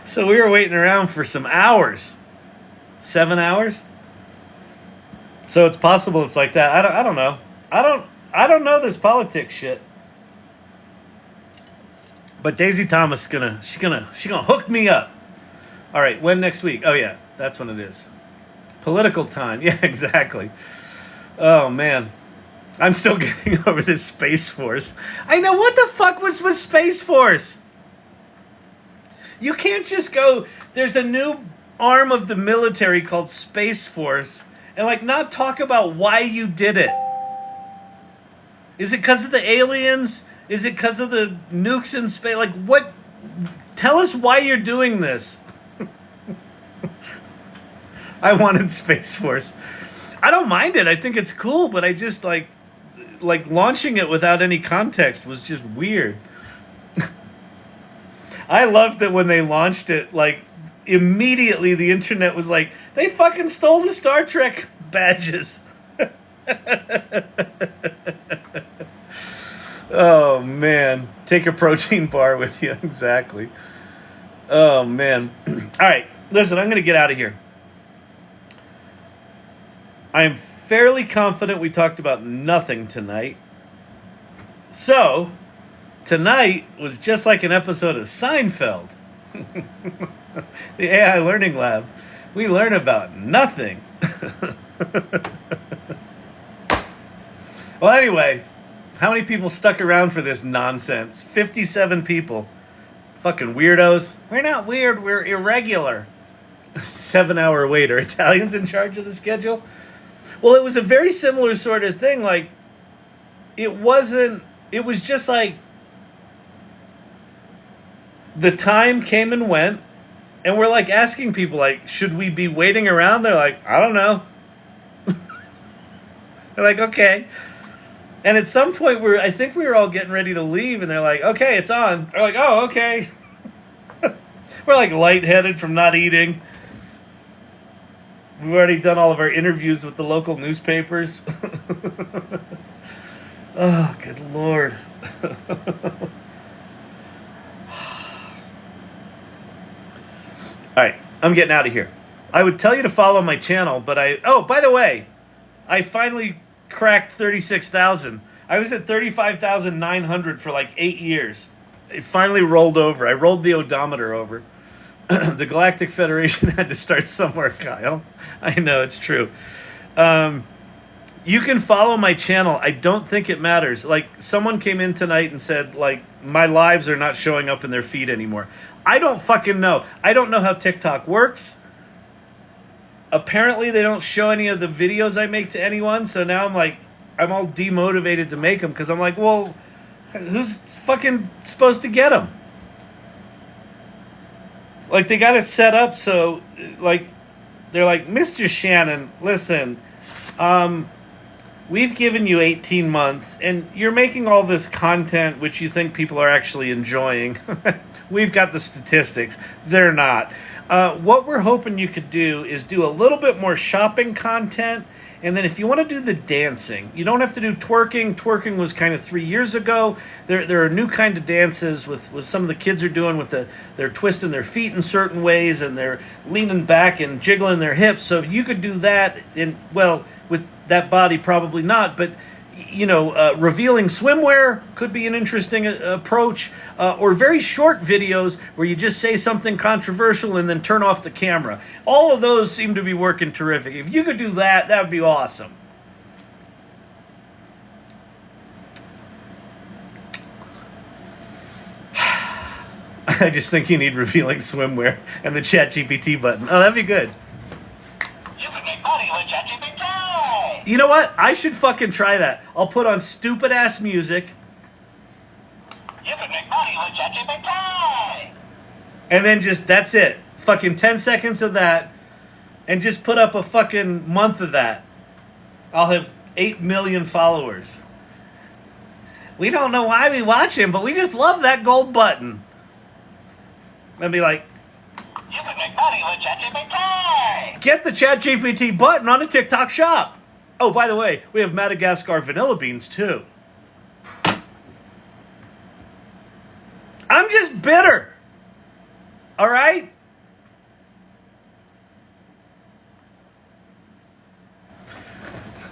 So we were waiting around for some hours. 7 hours? So it's possible it's like that. I don't know. I don't know this politics shit. But Daisy Thomas she's gonna hook me up. All right, when next week? Oh yeah, that's when it is. Political time. Yeah, exactly. Oh man, I'm still getting over this Space Force. I know, what the fuck was with Space Force? You can't just go. There's a new arm of the military called Space Force, and not talk about why you did it. Is it because of the aliens? Is it because of the nukes in space? What? Tell us why you're doing this. I wanted Space Force. I don't mind it. I think it's cool, but I just launching it without any context was just weird. I loved that when they launched it, immediately the internet was like, they fucking stole the Star Trek badges. Oh, man. Take a protein bar with you. Exactly. Oh, man. All right. Listen, I'm going to get out of here. I am fairly confident we talked about nothing tonight. So, tonight was just like an episode of Seinfeld. The AI Learning Lab. We learn about nothing. Well, anyway, how many people stuck around for this nonsense? 57 people. Fucking weirdos. We're not weird, we're irregular. 7-hour wait. Are Italians in charge of the schedule? Well, it was a very similar sort of thing. It was just the time came and went, and we're asking people, should we be waiting around? They're like, I don't know. They're like, okay. And at some point, I think we were all getting ready to leave, and they're like, okay, it's on. They're like, oh, okay. We're lightheaded from not eating. We've already done all of our interviews with the local newspapers. Oh, good Lord. All right, I'm getting out of here. I would tell you to follow my channel, but oh, by the way, I finally cracked 36,000. I was at 35,900 for 8 years. it finally rolled over. I rolled the odometer over. The Galactic Federation had to start somewhere, Kyle. I know, it's true. You can follow my channel. I don't think it matters. Like, someone came in tonight and said, like, my lives are not showing up in their feed anymore. I don't fucking know. I don't know how TikTok works. Apparently, they don't show any of the videos I make to anyone. So now I'm all demotivated to make them because I'm like, well, who's fucking supposed to get them? Like, they got it set up so, like, they're like, Mr. Shannon, listen, we've given you 18 months, and you're making all this content which you think people are actually enjoying. We've got the statistics. They're not. What we're hoping you could do is do a little bit more shopping content, and then if you want to do the dancing, you don't have to do twerking. Twerking was kind of 3 years ago. There are new kind of dances with some of the kids are doing with they're twisting their feet in certain ways, and they're leaning back and jiggling their hips. So if you could do that, with that body, probably not, but revealing swimwear could be an interesting approach, or very short videos where you just say something controversial and then turn off the camera. All of those seem to be working terrific. If you could do that, that would be awesome. I just think you need revealing swimwear and the ChatGPT button. Oh, that'd be good. You can make money with ChatGPT. You know what? I should fucking try that. I'll put on stupid ass music. You can make money with ChatGPT. And then that's it. Fucking 10 seconds of that. And just put up a fucking month of that. I'll have 8 million followers. We don't know why we watch him, but we just love that gold button. I'd be like, You can make money with ChatGPT. get the ChatGPT button on the TikTok shop. Oh, by the way, we have Madagascar vanilla beans, too. I'm just bitter. All right?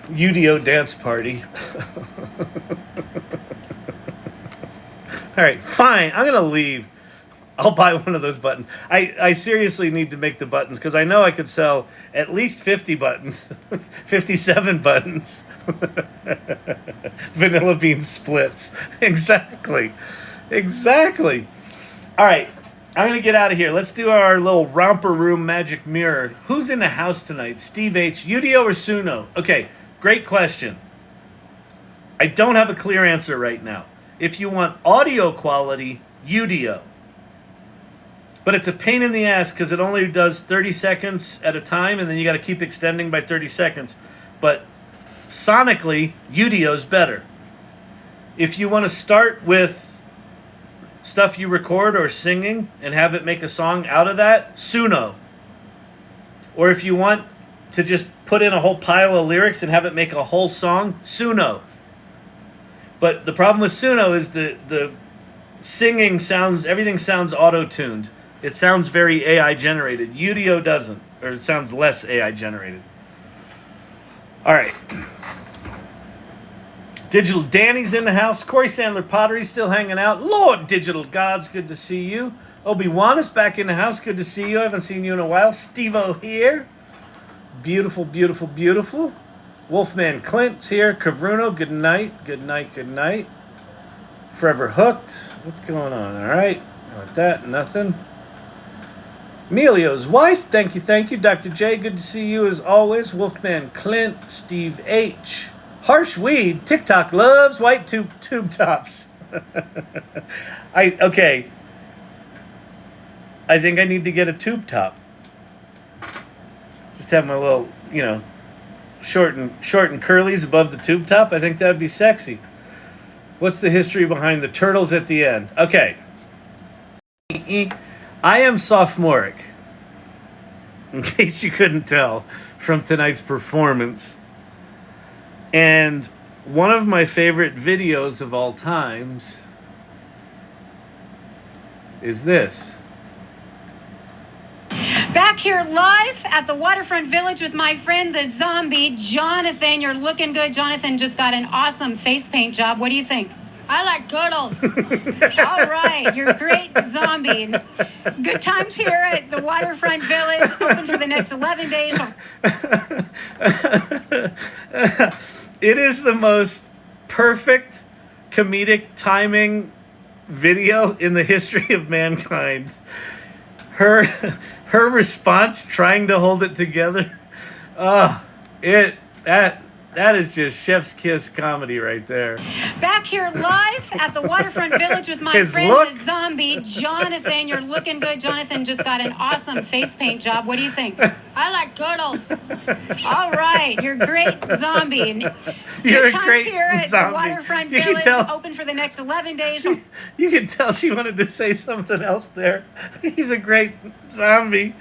UDO dance party. All right, fine. I'm going to leave. I'll buy one of those buttons. I seriously need to make the buttons because I know I could sell at least 50 buttons. 57 buttons. Vanilla bean splits. Exactly. All right. I'm going to get out of here. Let's do our little romper room magic mirror. Who's in the house tonight? Steve H. Udio or Suno? Okay, great question. I don't have a clear answer right now. If you want audio quality, Udio. But it's a pain in the ass because it only does 30 seconds at a time, and then you got to keep extending by 30 seconds. But sonically, Udio's better. If you want to start with stuff you record or singing and have it make a song out of that, Suno. Or if you want to just put in a whole pile of lyrics and have it make a whole song, Suno. But the problem with Suno is the singing sounds, everything sounds auto-tuned. It sounds very AI generated. Udio doesn't, or it sounds less AI generated. All right. Digital Danny's in the house. Corey Sandler Pottery's still hanging out. Lord Digital Gods, good to see you. Obi-Wan is back in the house. Good to see you. I haven't seen you in a while. Steve-O here. Beautiful, beautiful, beautiful. Wolfman Clint's here. Cavruno, good night. Good night, good night. Forever Hooked. What's going on? All right. Not that. Nothing. Emilio's wife. Thank you, thank you. Dr. J, good to see you as always. Wolfman Clint. Steve H. Harsh Weed. TikTok loves white tube tops. Okay. I think I need to get a tube top. Just have my little, short and curlies above the tube top. I think that'd be sexy. What's the history behind the turtles at the end? Okay. I am sophomoric, in case you couldn't tell from tonight's performance. And one of my favorite videos of all times is this. Back here live at the Waterfront Village with my friend, the zombie, Jonathan. You're looking good. Jonathan just got an awesome face paint job. What do you think? I like turtles. All right, you're a great zombie. Good times here at the Waterfront Village, open for the next 11 days. It is the most perfect comedic timing video in the history of mankind. Her response, trying to hold it together. That is just chef's kiss comedy right there. Back here live at the Waterfront Village with my His friend, look. the zombie, Jonathan. You're looking good. Jonathan just got an awesome face paint job. What do you think? I like turtles. All right, you're a great zombie. You're Good a times great here at zombie. the Waterfront You can Village, tell. open for the next 11 days. You can tell she wanted to say something else there. He's a great zombie.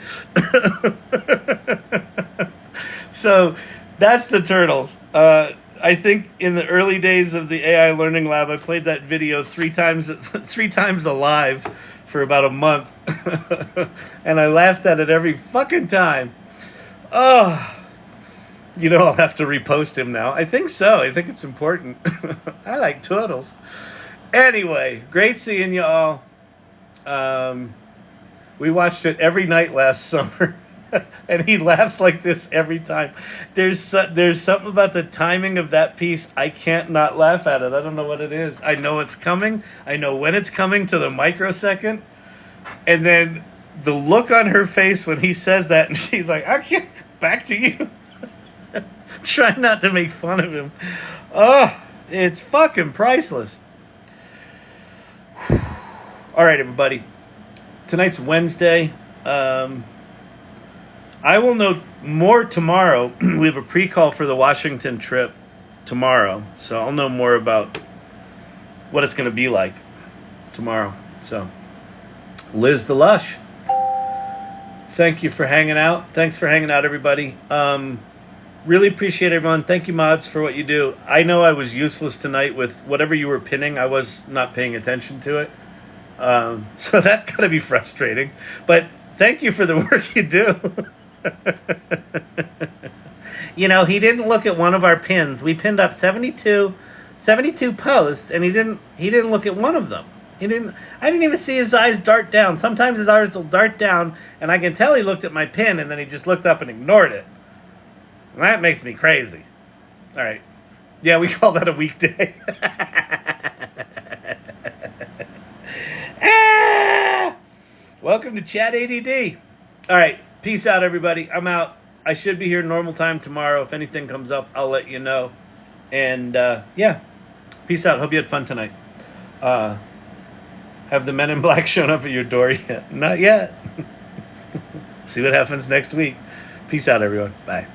So that's the turtles. I think in the early days of the AI Learning Lab, I played that video three times alive for about a month. And I laughed at it every fucking time. Oh, I'll have to repost him now. I think so. I think it's important. I like turtles. Anyway, great seeing you all. We watched it every night last summer. And he laughs like this every time. There's something about the timing of that piece. I can't not laugh at it. I don't know what it is. I know it's coming. I know when it's coming to the microsecond. And then the look on her face when he says that, and she's like, I can't. Back to you. Try not to make fun of him. Oh, it's fucking priceless. All right, everybody. Tonight's Wednesday. I will know more tomorrow. We have a pre-call for the Washington trip tomorrow. So I'll know more about what it's going to be like tomorrow. So, Liz the Lush, thank you for hanging out. Thanks for hanging out, everybody. Really appreciate everyone. Thank you, mods, for what you do. I know I was useless tonight with whatever you were pinning. I was not paying attention to it. So that's got to be frustrating. But thank you for the work you do. He didn't look at one of our pins. We pinned up 72 posts, and he didn't look at one of them. I didn't even see his eyes dart down. Sometimes his eyes will dart down, and I can tell he looked at my pin, and then he just looked up and ignored it. And that makes me crazy. All right. Yeah, we call that a weekday. Welcome to Chat ADD. All right. Peace out, everybody. I'm out. I should be here normal time tomorrow. If anything comes up, I'll let you know. And, yeah. Peace out. Hope you had fun tonight. Have the Men in Black shown up at your door yet? Not yet. See what happens next week. Peace out, everyone. Bye.